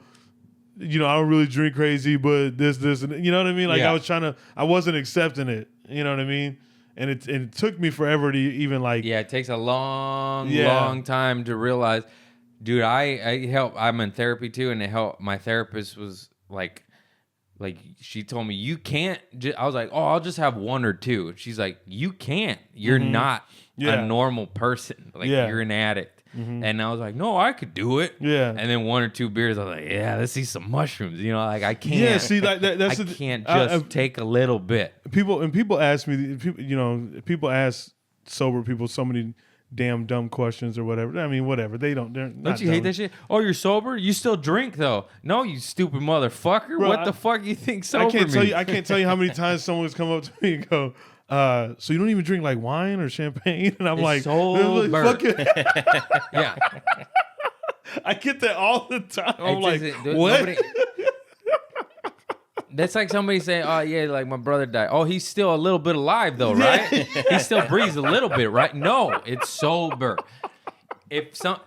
I don't really drink crazy, but this, and you know what I mean? Like I wasn't accepting it. You know what I mean? And it took me forever to even like. Yeah, it takes a long time to realize, dude. I'm in therapy too, and my therapist was like she told me you can't. I was like, oh, I'll just have one or two. She's like, you can't. You're not a normal person. Like you're an addict. And I was like, no, I could do it. Yeah. And then one or two beers, I was like, yeah, let's see some mushrooms. You know, like I can't. Yeah, see, like that's I can't just take a little bit. People ask me, people ask sober people so many damn dumb questions or whatever. I mean, whatever. They're not. Don't you hate that shit? Oh, you're sober? You still drink though? No, you stupid motherfucker. Bro, what the fuck you think sober means? I can't tell you how many times someone's come up to me and go, so you don't even drink like wine or champagne? And I'm like, sober. Fuck it. Yeah. I get that all the time. I'm like, what? That's like somebody saying, oh, yeah, like my brother died. Oh, he's still a little bit alive, though, right? He still breathes a little bit, right? No, it's sober. If some,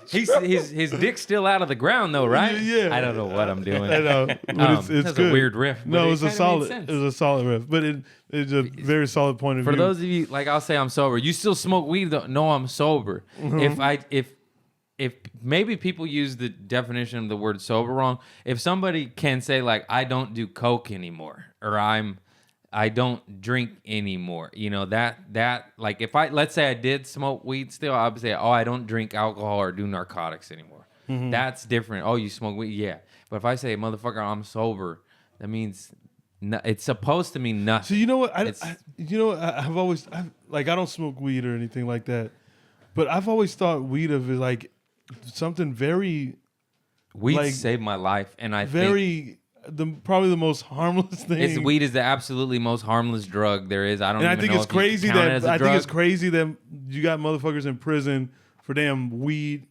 his dick's still out of the ground, though, right? Yeah. I don't know what I'm doing. I know, but it's that's good. a weird riff. No, it was a solid riff, but it's a very solid point of view. For those of you, like I'll say I'm sober. You still smoke weed, though? No, I'm sober. If maybe people use the definition of the word sober wrong. If somebody can say like I don't do coke anymore, or I don't drink anymore, you know, that like if let's say I did smoke weed still, I would say, oh, I don't drink alcohol or do narcotics anymore. That's different. Oh, you smoke weed, yeah. But if I say, motherfucker, I'm sober, that means it's supposed to mean nothing. So you know what? I've always I don't smoke weed or anything like that, but I've always thought weed of it like something very. Weed like, saved my life, and I think probably the most harmless thing. Weed is the absolutely most harmless drug there is. I think it's crazy that you got motherfuckers in prison for damn weed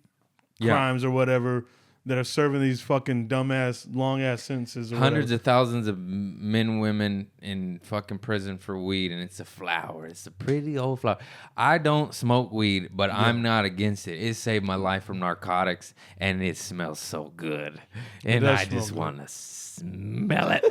crimes or whatever that are serving these fucking dumbass long ass sentences. Or hundreds of thousands of men, women in fucking prison for weed, and it's a flower. It's a pretty old flower. I don't smoke weed, but I'm not against it. It saved my life from narcotics, and it smells so good, and I just want to smell it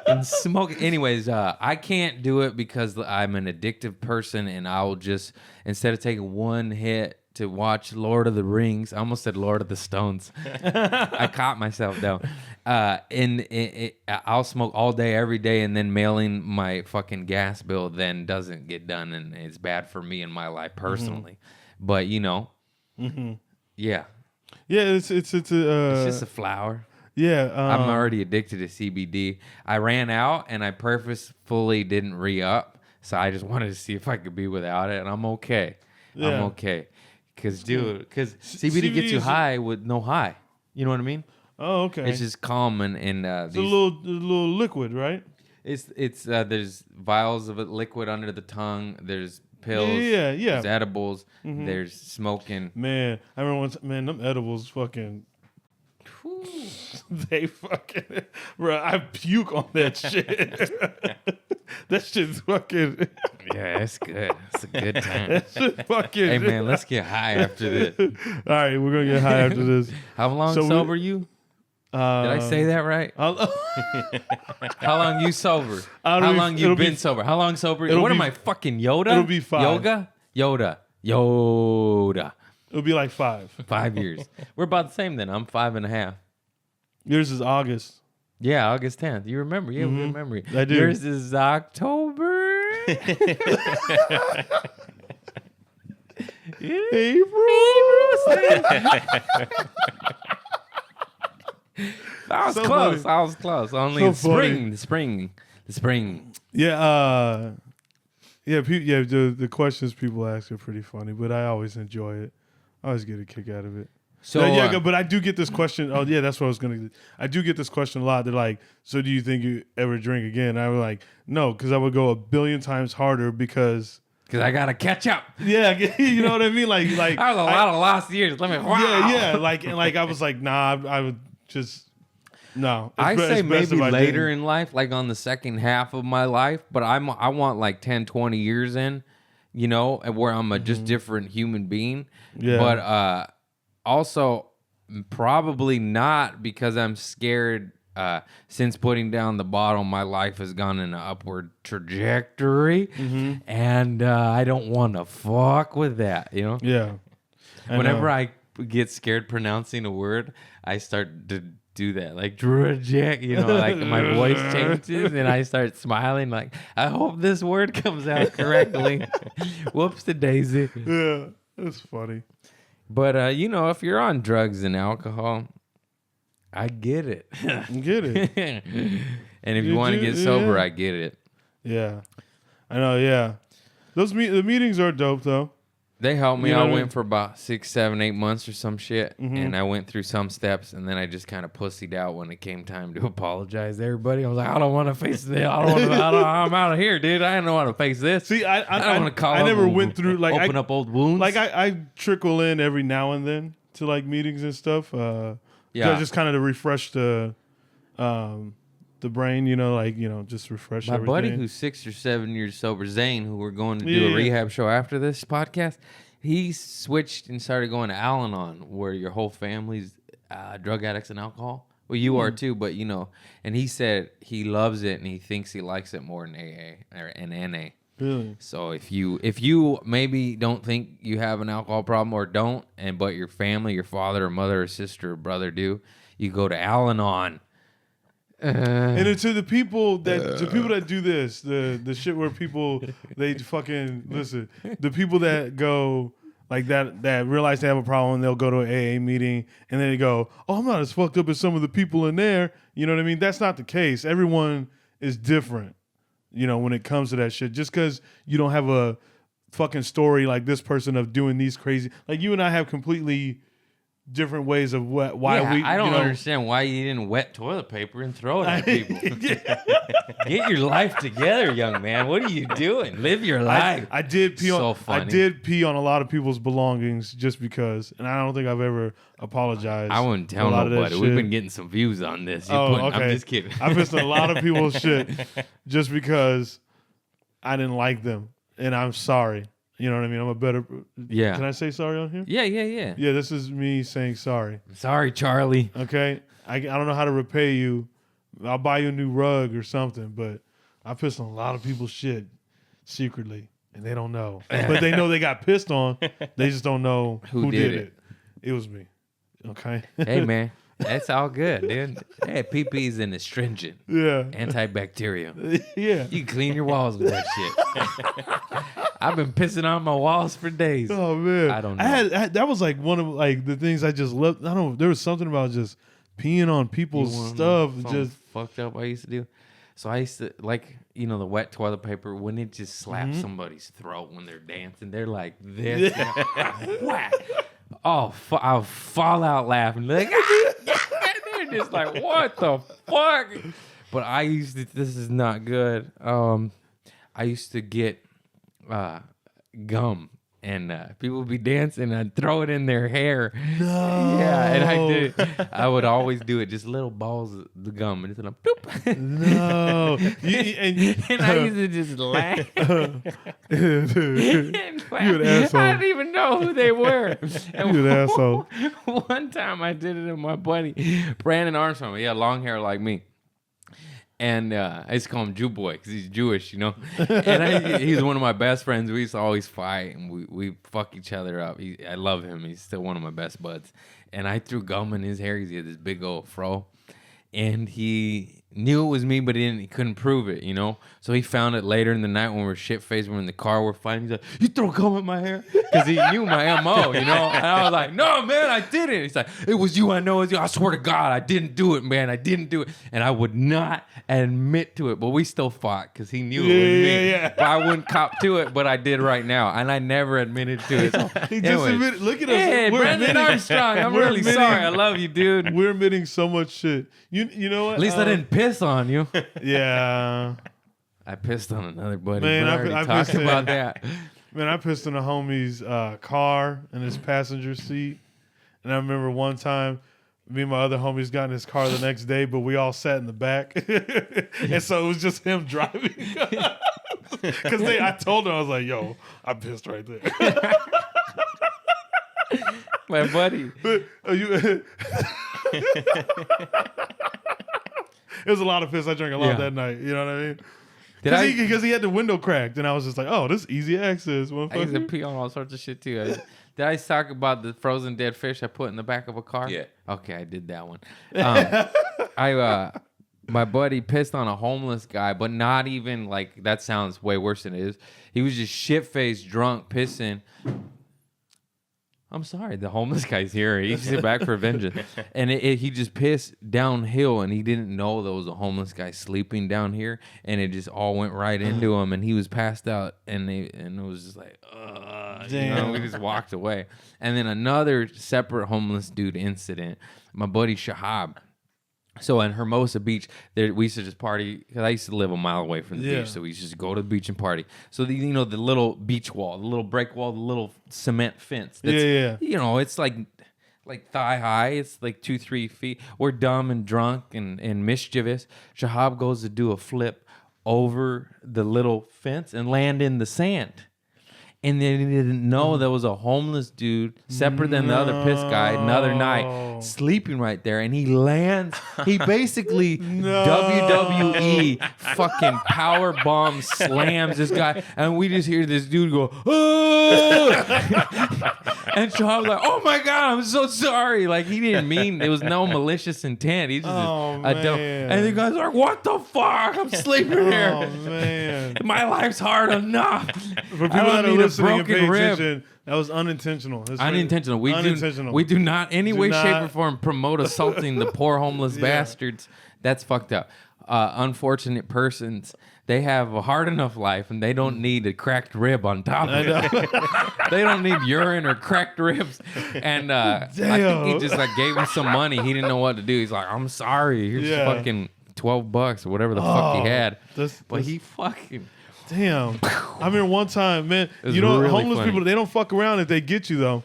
and smoke it. Anyways, I can't do it because I'm an addictive person, and I'll just, instead of taking one hit to watch Lord of the Rings, I almost said Lord of the Stones. I caught myself though. I'll smoke all day, every day, and then mailing my fucking gas bill then doesn't get done, and it's bad for me in my life personally. But you know, yeah, it's just a flower. Yeah, I'm already addicted to CBD. I ran out, and I purposefully didn't re-up, so I just wanted to see if I could be without it, and I'm okay. Yeah. I'm okay. Because CBD gets you high with no high. You know what I mean? Oh, okay. It's just calm and it's a little liquid, right? It's there's vials of it, liquid under the tongue. There's pills. Yeah. There's edibles. There's smoking. Man, I remember once. Man, them edibles fucking. They fucking, bro. I puke on that shit. That shit's fucking. Yeah, it's good. It's a good time. That shit fucking. Hey man, let's get high after this. All right, we're gonna get high after this. How long sober you? Did I say that right? How long you sober? How long you been sober? How long sober? What am I, fucking Yoda? It'll be 5. Yoda. It'll be like 5. 5 years. We're about the same then. I'm 5.5. Yours is August. Yeah, August 10th. You remember? Yeah, we remember. I do. Yours is October. April. I was close. I was close. Only the spring. Yeah. The questions people ask are pretty funny, but I always enjoy it. I always get a kick out of it. So but I do get this question. Oh yeah, that's what I was gonna. I do get this question a lot. They're like, "So do you think you ever drink again?" And I was like, "No," because I would go a billion times harder because because I gotta catch up. Yeah, you know what I mean? Like I was a lot of lost years. Let me. Wow. yeah. Like I was like, nah, I would just no. I say maybe if I later didn't. in life, like on the second half of my life, but I want like 10, 20 years in, you know, where I'm a just different human being. Yeah. But also probably not because I'm scared. Since putting down the bottle, my life has gone in an upward trajectory, and I don't want to fuck with that, you know? Yeah. Whenever I get scared pronouncing a word, I start to do that, like traject, you know, like my voice changes and I start smiling, like, I hope this word comes out correctly. Whoops to daisy. Yeah, that's funny. But, you know, if you're on drugs and alcohol, I get it. Get it. And if you want to get sober, I get it. Yeah. I know, yeah. The meetings are dope, though. They helped me. You know I what I went mean? for about 6, 7, 8 months or some shit. And I went through some steps, and then I just kind of pussied out when it came time to apologize to everybody. I was like, I don't want to face this. I'm out of here, dude. I don't want to face this. See, I don't want to call I up never and went through, like, open up old wounds. Like, I trickle in every now and then to, like, meetings and stuff. Just kind of to refresh the brain, you know, like, you know, just refresh My everything. buddy who's 6 or 7 years sober, Zane, who we're going to do a rehab show after this podcast, he switched and started going to Al-Anon, where your whole family's drug addicts and alcohol. Well, you are too, but you know. And he said he loves it and he thinks he likes it more than AA or NA. Really? So if you maybe don't think you have an alcohol problem or don't, but your family, your father or mother or sister or brother do, you go to Al-Anon. And to the people that do this, the shit where people they fucking listen, the people that go like that realize they have a problem and they'll go to an AA meeting and then they go, oh, I'm not as fucked up as some of the people in there. You know what I mean? That's not the case. Everyone is different, you know, when it comes to that shit. Just because you don't have a fucking story like this person of doing these crazy, like you and I have completely different ways of why we. I don't understand why you didn't wet toilet paper and throw it at people. Get your life together, young man. What are you doing? Live your life. I did pee So on. funny. I did pee on a lot of people's belongings just because, and I don't think I've ever apologized. I wouldn't for tell a lot of that nobody. We've shit. been getting some views on this. Okay. I'm just kidding. I pissed on a lot of people's shit just because I didn't like them, and I'm sorry. You know what I mean? I'm a better. Yeah. Can I say sorry on here? Yeah. Yeah, this is me saying sorry. Sorry, Charlie. Okay, I don't know how to repay you. I'll buy you a new rug or something, but I pissed on a lot of people's shit secretly, and they don't know. But they know they got pissed on. They just don't know who did it. It was me. Okay. Hey, man. That's all good, dude. Hey, PP is an astringent, Yeah. antibacterial. Yeah. You can clean your walls with that shit. I've been pissing on my walls for days. Oh man. I don't know. I had that was like one of like the things I just loved. I don't know. There was something about just peeing on people's stuff. Just fucked up I used to do. So I used to, like, you know, the wet toilet paper, when it just slaps Mm-hmm. somebody's throat when they're dancing, they're like this. Whack. Oh, I'll fall out laughing. Like, they're just like, what the fuck? But I used to, this is not good. I used to get gum. And people would be dancing, and I'd throw it in their hair. no. Yeah, and I did. I would always do it, just little balls of the gum, and it's like, boop. No. And I used to just laugh. You an asshole. I didn't even know who they were. And You an asshole. One time I did it with my buddy, Brandon Armstrong. He had long hair like me. And I used to call him Jew Boy because he's Jewish, you know. And he's one of my best friends. We used to always fight, and we fuck each other up. I love him. He's still one of my best buds. And I threw gum in his hair because he had this big old fro. And he knew it was me, but he couldn't prove it, you know. So he found it later in the night when we're shit-faced, we're in the car, we're fighting. He's like, you throw gum in my hair? Because he knew my MO, you know. And I was like, no, man, I didn't. He's like, it was you, I know it was you. I swear to God, I didn't do it, man. I didn't do it. And I would not admit to it, but we still fought because he knew it was me. Yeah. But I wouldn't cop to it, but I did right now. And I never admitted to it. So, He just anyways. admitted. Look at us. Hey, We're Brandon admitting- Armstrong, I'm we're really admitting- sorry. I love you, dude. We're admitting so much shit. You know what? At least I didn't piss on you. Yeah. I pissed on another buddy. Man, Man, I I already pissed talked in- about that. Man, I pissed in a homie's car in his passenger seat. And I remember one time, me and my other homies got in his car the next day, but we all sat in the back. And so it was just him driving. Because I told him, I was like, yo, I pissed right there. My buddy. It was a lot of piss. I drank a lot that night. You know what I mean? Because he had the window cracked, and I was just like, "Oh, this is easy access." I used to pee on all sorts of shit too. Did I talk about the frozen dead fish I put in the back of a car? Yeah. Okay, I did that one. My buddy pissed on a homeless guy, but not even like that sounds way worse than it is. He was just shit faced, drunk, pissing. I'm sorry, the homeless guy's here. He's back for vengeance. And he just pissed downhill, and he didn't know there was a homeless guy sleeping down here, and it just all went right into him, and he was passed out, and it was just like, damn. we just walked away. And then another separate homeless dude incident, my buddy Shahab. So in Hermosa Beach, we used to just party because I used to live a mile away from the beach, so we used to just go to the beach and party. So the little beach wall, the little break wall, the little cement fence. That's, it's like thigh high. It's like 2-3 feet. We're dumb and drunk and mischievous. Shahab goes to do a flip over the little fence and land in the sand. And then he didn't know there was a homeless dude, separate than the other piss guy, another night, sleeping right there. And he lands. He basically WWE fucking power bomb slams this guy. And we just hear this dude go, oh! And Sean was like, oh my God, I'm so sorry. Like, he didn't mean, there was no malicious intent. He just a dumb. And the guy's like, what the fuck? I'm sleeping here. Oh, man. My life's hard enough. For people that are listening and paying attention, that was unintentional. Unintentional. We do not any way, shape, or form promote assaulting the poor homeless bastards. That's fucked up. Unfortunate persons, they have a hard enough life, and they don't need a cracked rib on top of it. They don't need urine or cracked ribs. And I think he just like gave him some money. He didn't know what to do. He's like, I'm sorry. Here's fucking $12 or whatever the fuck he had. But he fucking... Damn. I remember one time, man, really homeless funny. People, they don't fuck around if they get you, though.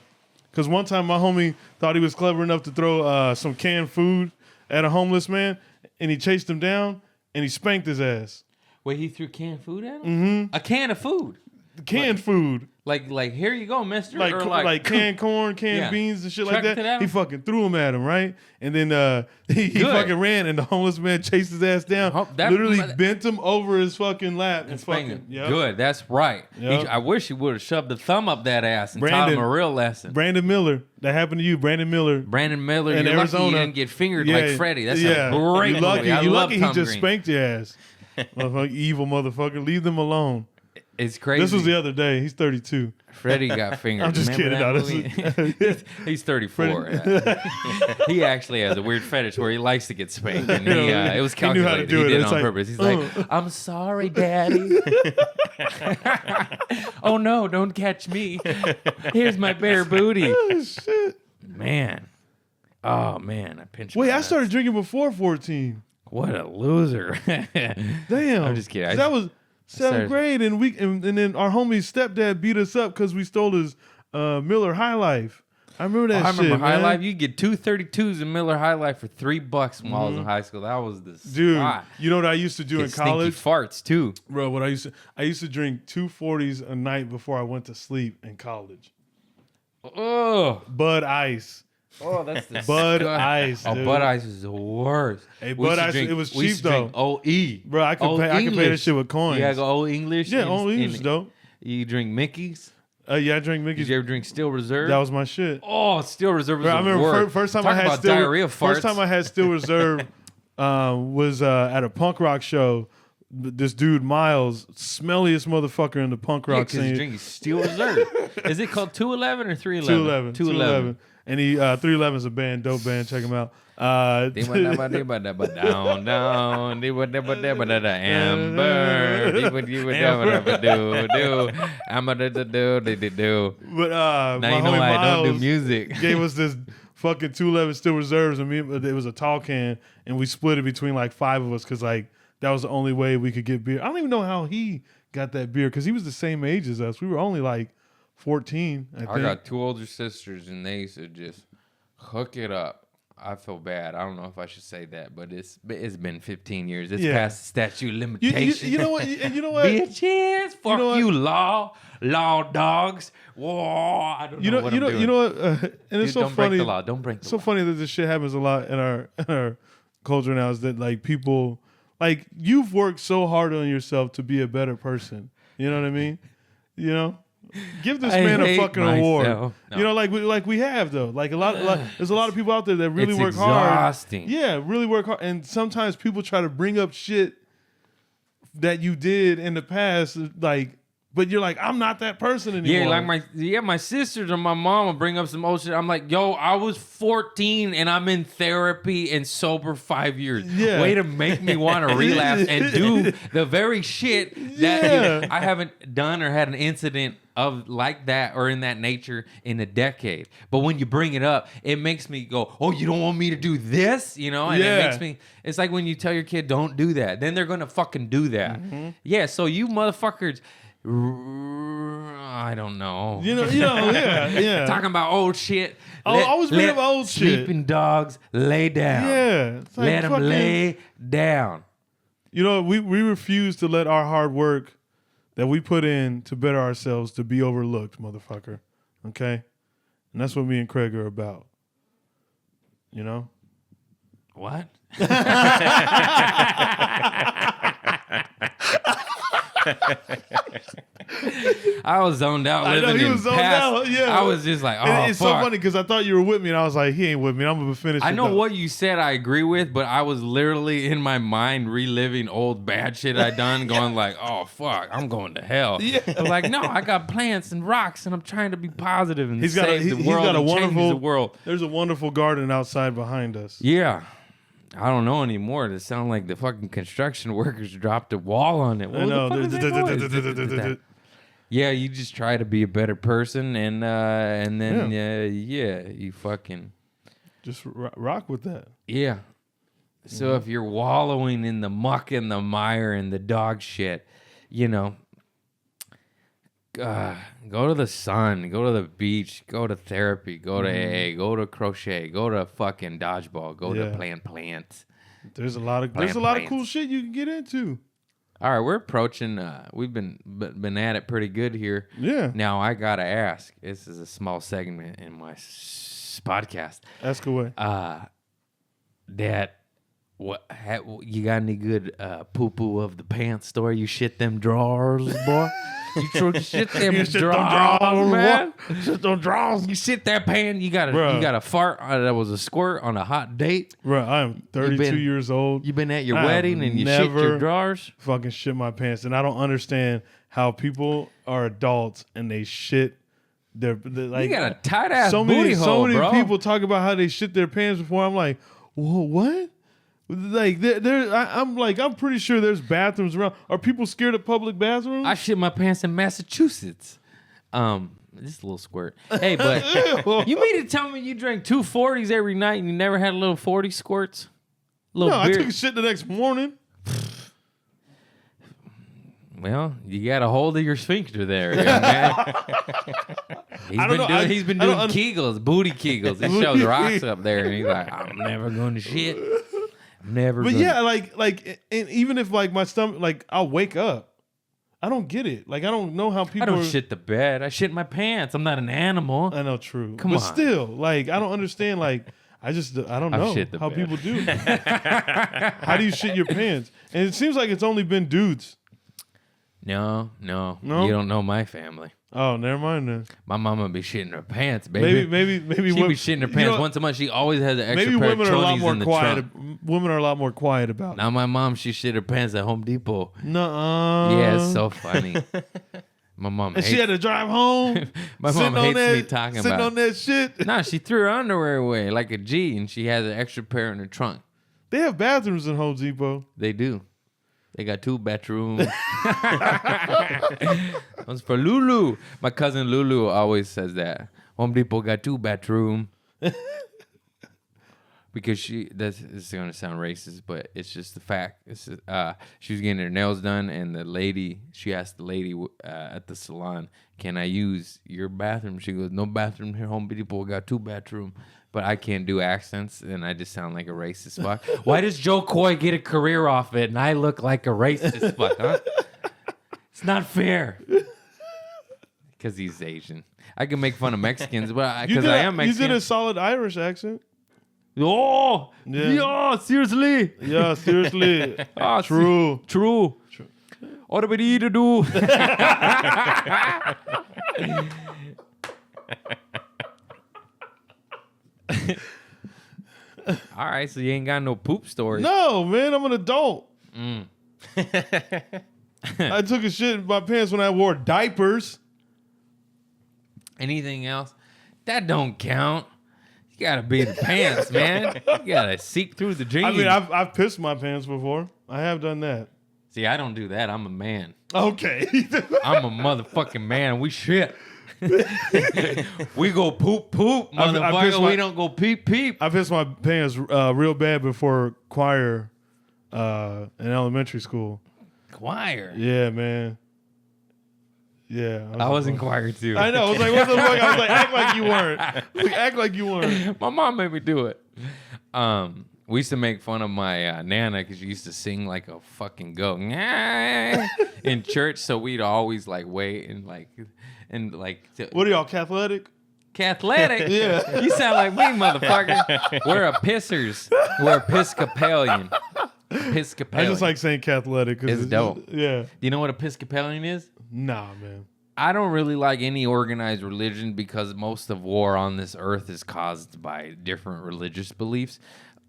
Because one time my homie thought he was clever enough to throw some canned food at a homeless man, and he chased him down, and he spanked his ass. Wait, he threw canned food at him? Mm-hmm. A can of food? Canned food. Like here you go, mister. Like canned corn, canned beans and shit like that. He fucking threw them at him, right? And then he fucking ran, and the homeless man chased his ass down. Literally bent him over his fucking lap and fucking. Yep. Good, that's right. Yep. I wish he would have shoved the thumb up that ass and taught him a real lesson. Brandon Miller, that happened to you, Brandon Miller in Arizona. Lucky you didn't get fingered like Freddie. That's a great movie. You're lucky he just spanked your ass. Evil motherfucker. Leave them alone. It's crazy. This was the other day. He's 32. Freddie got fingered. I'm just kidding. He's 34. He actually has a weird fetish where he likes to get spanked. And it was calculated. He did it on purpose. He's like, I'm sorry, Daddy. Oh, no, don't catch me. Here's my bare booty. Oh, shit. Man. Oh, man. I pinched I started drinking before 14. What a loser. Damn. I'm just kidding. That was... 7th grade, and then our homie's stepdad beat us up because we stole his Miller High Life. I remember that shit. I remember High Life. You get 2 32s in Miller High Life for $3 when I was in high school. That was the spot. You know what I used to do in college? Stinky farts too, bro. What I used to drink 2 40s a night before I went to sleep in college. Oh, Bud Ice. Oh, that's the Bud Ice. Dude. Oh, Bud Ice is the worst. Hey, Bud Ice, it was cheap though. OE, bro. I could pay that shit with coins. You gotta go Old English. Yeah, Old English though. You drink Mickey's. Yeah, I drink Mickey's. Did you ever drink Steel Reserve? That was my shit. Oh, Steel Reserve was I remember first time I had Steel Reserve was at a punk rock show. This dude Miles, smelliest motherfucker in the punk rock scene. He's drinking Steel Reserve. Is it called 211 or 311? 211. And he 311 is a band, dope band. Check him out. Amber. But now you know why I don't do music. Gave us this fucking 211 Steel Reserves, and it was a tall can, and we split it between like 5 of us because like that was the only way we could get beer. I don't even know how he got that beer because he was the same age as us. We were only like 14, I think. I got 2 older sisters, and they used to just hook it up. I feel bad. I don't know if I should say that, but it's been 15 years. It's past the statute of limitations. You know what? And you know what? Bitches, fuck know what? you, law dogs. Whoa, I don't know what I'm doing. You know what? And it's Dude, so don't funny. break the law. Don't break the So law. funny that this shit happens a lot in our culture now. Is that like people like you've worked so hard on yourself to be a better person. You know what I mean? You know. Give this man a fucking award. No. You know, like we have though. Like a lot, there's a lot of people out there that really It's work hard. exhausting. Yeah, really work hard. And sometimes people try to bring up shit that you did in the past, like, but you're like, I'm not that person anymore. Yeah, like my sisters or my mom will bring up some old shit. I'm like, yo, I was 14 and I'm in therapy and sober 5 years. Yeah. Way to make me want to relapse and do the very shit that I haven't done or had an incident of like that or in that nature in a decade. But when you bring it up, it makes me go, oh, you don't want me to do this? You know? And it makes me, it's like when you tell your kid, don't do that. Then they're going to fucking do that. Mm-hmm. Yeah, so you motherfuckers, I don't know. You know, yeah. Talking about old shit. I always bring up old shit. Sleeping dogs, lay down. Yeah. It's like Let them lay down. You know, we refuse to let our hard work that we put in to better ourselves to be overlooked, motherfucker. Okay? And that's what me and Craig are about. You know? What? I was zoned out living I know, he in was zoned past. out, yeah. I was just like, oh, And it's so fuck. funny because I thought you were with me and I was like, he ain't with me. I'm going to finish I it know though. what you said I agree with, but I was literally in my mind reliving old bad shit I done, going like, oh, fuck, I'm going to hell. Yeah. I'm like, no, I got plants and rocks and I'm trying to be positive and save the world and change the world. There's a wonderful garden outside behind us. Yeah. I don't know anymore. It sounds like the fucking construction workers dropped a wall on it. What I know. the fuck is that noise? Yeah, you just try to be a better person, and then you fucking Just rock with that. yeah. So if you're wallowing in the muck and the mire and the dog shit, you know, go to the sun, go to the beach, go to therapy, go to AA, go to crochet, go to fucking dodgeball, go to plant. There's a lot of cool shit you can get into. All right, we're approaching. We've been at it pretty good here. Yeah. Now I gotta ask. This is a small segment in my podcast. Ask away. That you got any good poo poo of the pants story? You shit them drawers, boy. You shit them drawers, man. Shit them drawers. You shit that pan. You got a fart that was a squirt on a hot date. Bro, I am 32 years old. You've been at your I wedding have and you shit your never drawers. Fucking shit my pants, and I don't understand how people are adults and they shit their like. You got a tight ass so booty many, hole, so many bro. people talk about how they shit their pants before. I'm like, whoa, what? Like I'm pretty sure there's bathrooms around. Are people scared of public bathrooms? I shit my pants in Massachusetts. Just a little squirt. Hey, but you mean to tell me you drank 2 40s every night and you never had a little 40 squirts? No, Beer. I took a shit the next morning. Well, you got a hold of your sphincter there, young man. He's been doing Kegels, booty Kegels. He shows rocks up there, and he's like, I'm never going to shit. But yeah, like, and even if like my stomach, like I'll wake up, I don't get it. Like I don't know how people. I don't shit the bed. I shit my pants. I'm not an animal. I know, true. Come but on. still, like I don't understand. Like I don't know shit the how bed. people do. How do you shit your pants? And it seems like it's only been dudes. No, you don't know my family. Oh, never mind then. My mama be shitting her pants, baby. Maybe She be shitting her pants you know, once a month. She always has an extra maybe pair women of are a lot chonies more in the quiet. trunk. Women are a lot more quiet about it. Now my mom, she shit her pants at Home Depot. Nuh-uh. Yeah, it's so funny. My mom And hates she had to drive home. My mom hates me talking sitting about on that shit. No, she threw her underwear away like a G, and she has an extra pair in her trunk. They have bathrooms in Home Depot. They do. They got 2 bedrooms. One's for Lulu. My cousin Lulu always says that. Home Depot got 2 bedroom. because this is going to sound racist, but it's just the fact. She was getting her nails done, and she asked the lady at the salon, "Can I use your bathroom?" She goes, "No bathroom here, Home Depot got 2 bathrooms." But I can't do accents, and I just sound like a racist fuck. Why does Joe Coy get a career off it, and I look like a racist fuck, huh? It's not fair. Because he's Asian. I can make fun of Mexicans, but because I am Mexican. You did a solid Irish accent. Oh, Yeah. seriously. Yeah, seriously. True. True. What do we need to do? All right, so you ain't got no poop stories. No, man, I'm an adult. I took a shit in my pants when I wore diapers. Anything else? That don't count. You gotta be the pants, man. You gotta seek through the jeans. I mean, I've pissed my pants before. I have done that. See, I don't do that. I'm a man. Okay. I'm a motherfucking man. We shit. We go poop, motherfucker. We don't go peep, peep. I pissed my pants real bad before choir in elementary school. Choir. Yeah, man. Yeah. I was in choir too. I know. I was like, what the fuck? I was like, act like you weren't. Act like you weren't. My mom made me do it. We used to make fun of my Nana because she used to sing like a fucking goat in church. So we'd always like wait and like. What are y'all, Catholic? Catholic? Yeah. You sound like me, motherfucker. We're Episcopalian. We're Episcopalian. I just like saying Catholic. It's dope. Yeah. Do you know what Episcopalian is? Nah, man. I don't really like any organized religion because most of war on this earth is caused by different religious beliefs.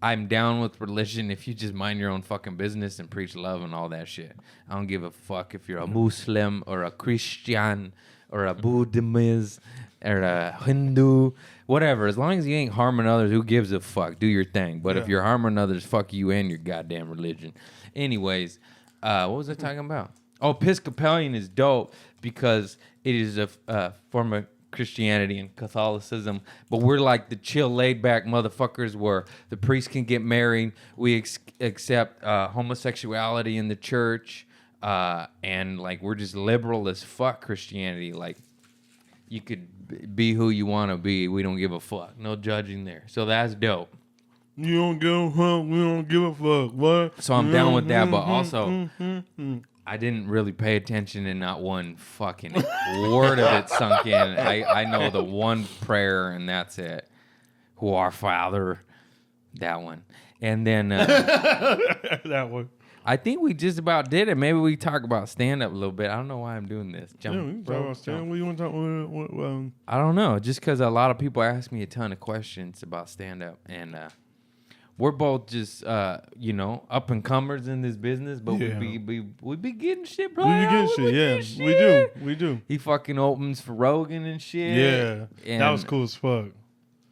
I'm down with religion if you just mind your own fucking business and preach love and all that shit. I don't give a fuck if you're a Muslim or a Christian or a Buddhist or a Hindu, whatever. As long as you ain't harming others, who gives a fuck? Do your thing. But if you're harming others, fuck you and your goddamn religion. Anyways, what was I talking about? Oh, Episcopalian is dope because it is a form of Christianity and Catholicism, but we're like the chill, laid-back motherfuckers where the priest can get married. We accept homosexuality in the church, and like we're just liberal as fuck Christianity. Like you could be who you want to be. We don't give a fuck. No judging there. So that's dope. You don't give a fuck. We don't give a fuck. What? So I'm down with that, but also I didn't really pay attention and not one fucking word of it sunk in. I know the one prayer and that's it. Who our Father, that one. And then that one. I think we just about did it. Maybe we talk about stand-up a little bit. I don't know why I'm doing this. Jump, Yeah, we can talk about stand. What do you want to talk about? I don't know. Just because a lot of people ask me a ton of questions about stand-up. And we're both just, up-and-comers in this business. But we be getting shit, bro. We be getting shit, yeah. We do. He fucking opens for Rogan and shit. Yeah. And that was cool as fuck.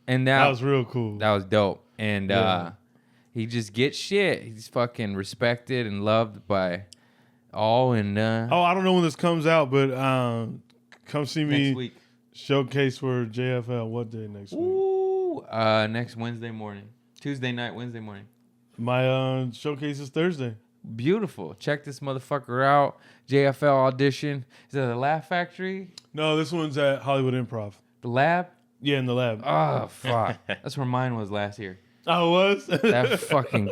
And that was real cool. That was dope. And he just gets shit. He's fucking respected and loved by all. And I don't know when this comes out, but come see me next week. Showcase for JFL. What day next week? Ooh, next Wednesday morning. Tuesday night, Wednesday morning. My showcase is Thursday. Beautiful. Check this motherfucker out. JFL audition. Is that the Laugh Factory? No, this one's at Hollywood Improv. The Lab? Yeah, in the Lab. Oh, fuck. That's where mine was last year. Oh, it was? That fucking...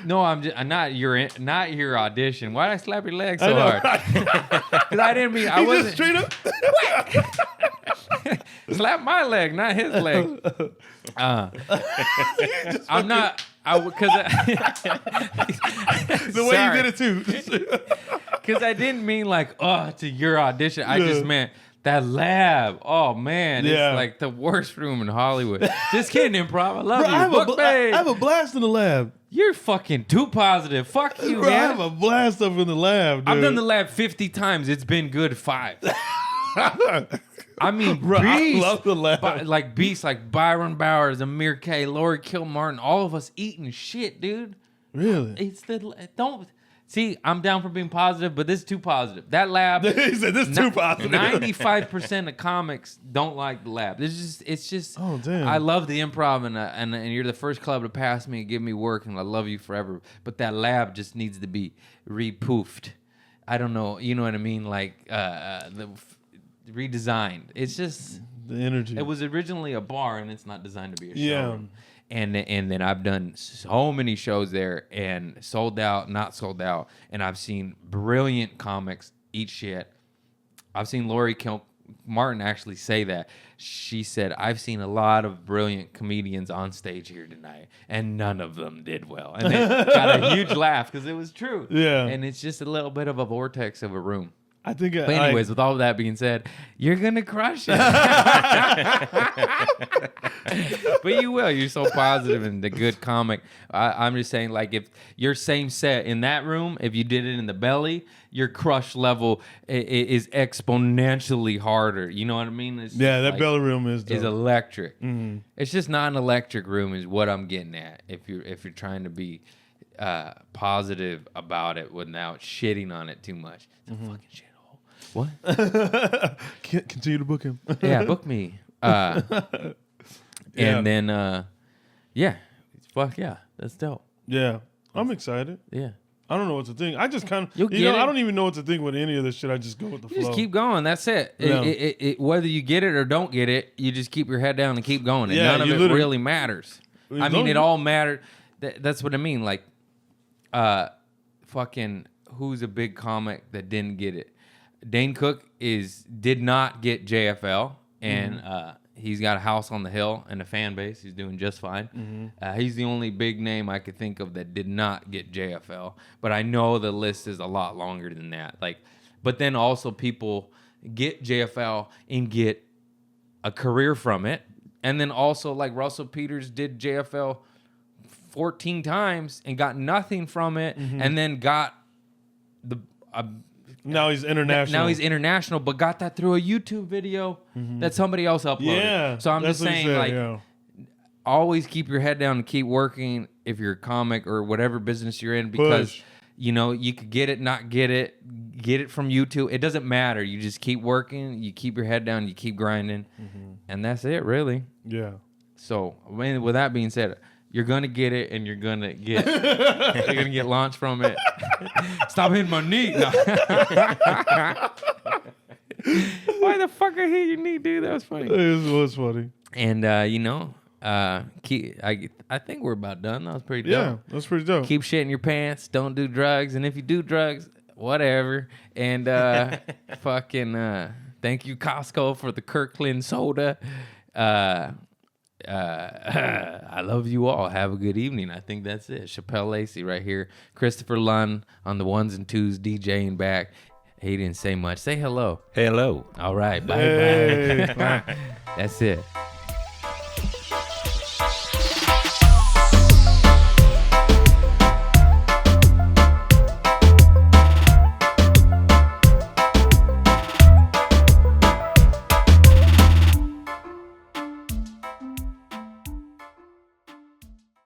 No, I'm just not your audition. Why'd I slap your leg so hard? Because I didn't mean... I wasn't... Just straight up... Slap my leg, not his leg. I'm not... Because the way you did it too. Because I didn't mean like, to your audition. I just meant that Lab. Oh man, it's like the worst room in Hollywood. Just kidding, improv. I love you. I have a blast in the Lab. You're fucking too positive. Fuck you, Bro, man. I have a blast up in the Lab, dude. I've done the Lab 50 times. It's been good 5. I mean, bro, beast, I love the Lab. Like beasts, like Byron Bowers, Amir K, Lori Kilmartin, all of us eating shit, dude. Really? It's See, I'm down for being positive, but this is too positive. That lab. He said this is too positive. 95% of comics don't like the lab. It's just. Oh, damn. I love the improv, and you're the first club to pass me and give me work, and I love you forever. But that lab just needs to be repoofed. I don't know. You know what I mean? Like redesigned. It's just the energy. It was originally a bar, and it's not designed to be a show. Yeah. And then I've done so many shows there and sold out, not sold out. And I've seen brilliant comics eat shit. I've seen Lori Martin actually say that. She said, I've seen a lot of brilliant comedians on stage here tonight, and none of them did well. And they got a huge laugh because it was true. Yeah. And it's just a little bit of a vortex of a room. I think. But anyways, with all of that being said, you're gonna crush it. But you will. You're so positive and the good comic. I'm just saying, like, if your same set in that room, if you did it in the belly, your crush level is exponentially harder. You know what I mean? It's Yeah, that like, belly room is dope. electric. Mm-hmm. It's just not an electric room, is what I'm getting at. If you're trying to be positive about it without shitting on it too much. It's a fucking shithole. What? Continue to book him. Yeah, book me. And then, fuck yeah, that's dope. Yeah, I'm excited. Yeah. I don't know what to think. I just kind of, You'll get it. I don't even know what to think with any of this shit. I just go with the flow. Just keep going. That's it. Yeah. Whether you get it or don't get it, you just keep your head down and keep going. And Yeah, none of you it literally- really matters. As I mean, long it as- all matters. That's what I mean. Like, fucking, who's a big comic that didn't get it? Dane Cook did not get JFL, and he's got a house on the hill and a fan base. He's doing just fine. He's the only big name I could think of that did not get JFL, but I know the list is a lot longer than that. Like, but then also people get JFL and get a career from it, and then also like Russell Peters did JFL 14 times and got nothing from it, and then got the. Now he's international. Now he's international, but got that through a YouTube video that somebody else uploaded. Yeah. So I'm that's just what he saying, said, like, yeah. always keep your head down and keep working if you're a comic or whatever business you're in, because Push. you know you could get it, not get it from YouTube. It doesn't matter. You just keep working. You keep your head down. You keep grinding, and that's it, really. Yeah. So, I mean, with that being said, you're gonna get it, and you're gonna get launched from it. Stop hitting my knee. No. Why the fuck I hit your knee, dude? That was funny. It was funny. And I think we're about done. That was pretty dope. Yeah, that's pretty dope. Keep shit in your pants. Don't do drugs. And if you do drugs, whatever. And fucking thank you, Costco, for the Kirkland soda. I love you all. Have a good evening. I think that's it. Shapel Lacey right here. Christopher Lunn on the ones and twos, DJing back. He didn't say much. Say hello. Hello. All right. Bye. Hey. Bye. That's it.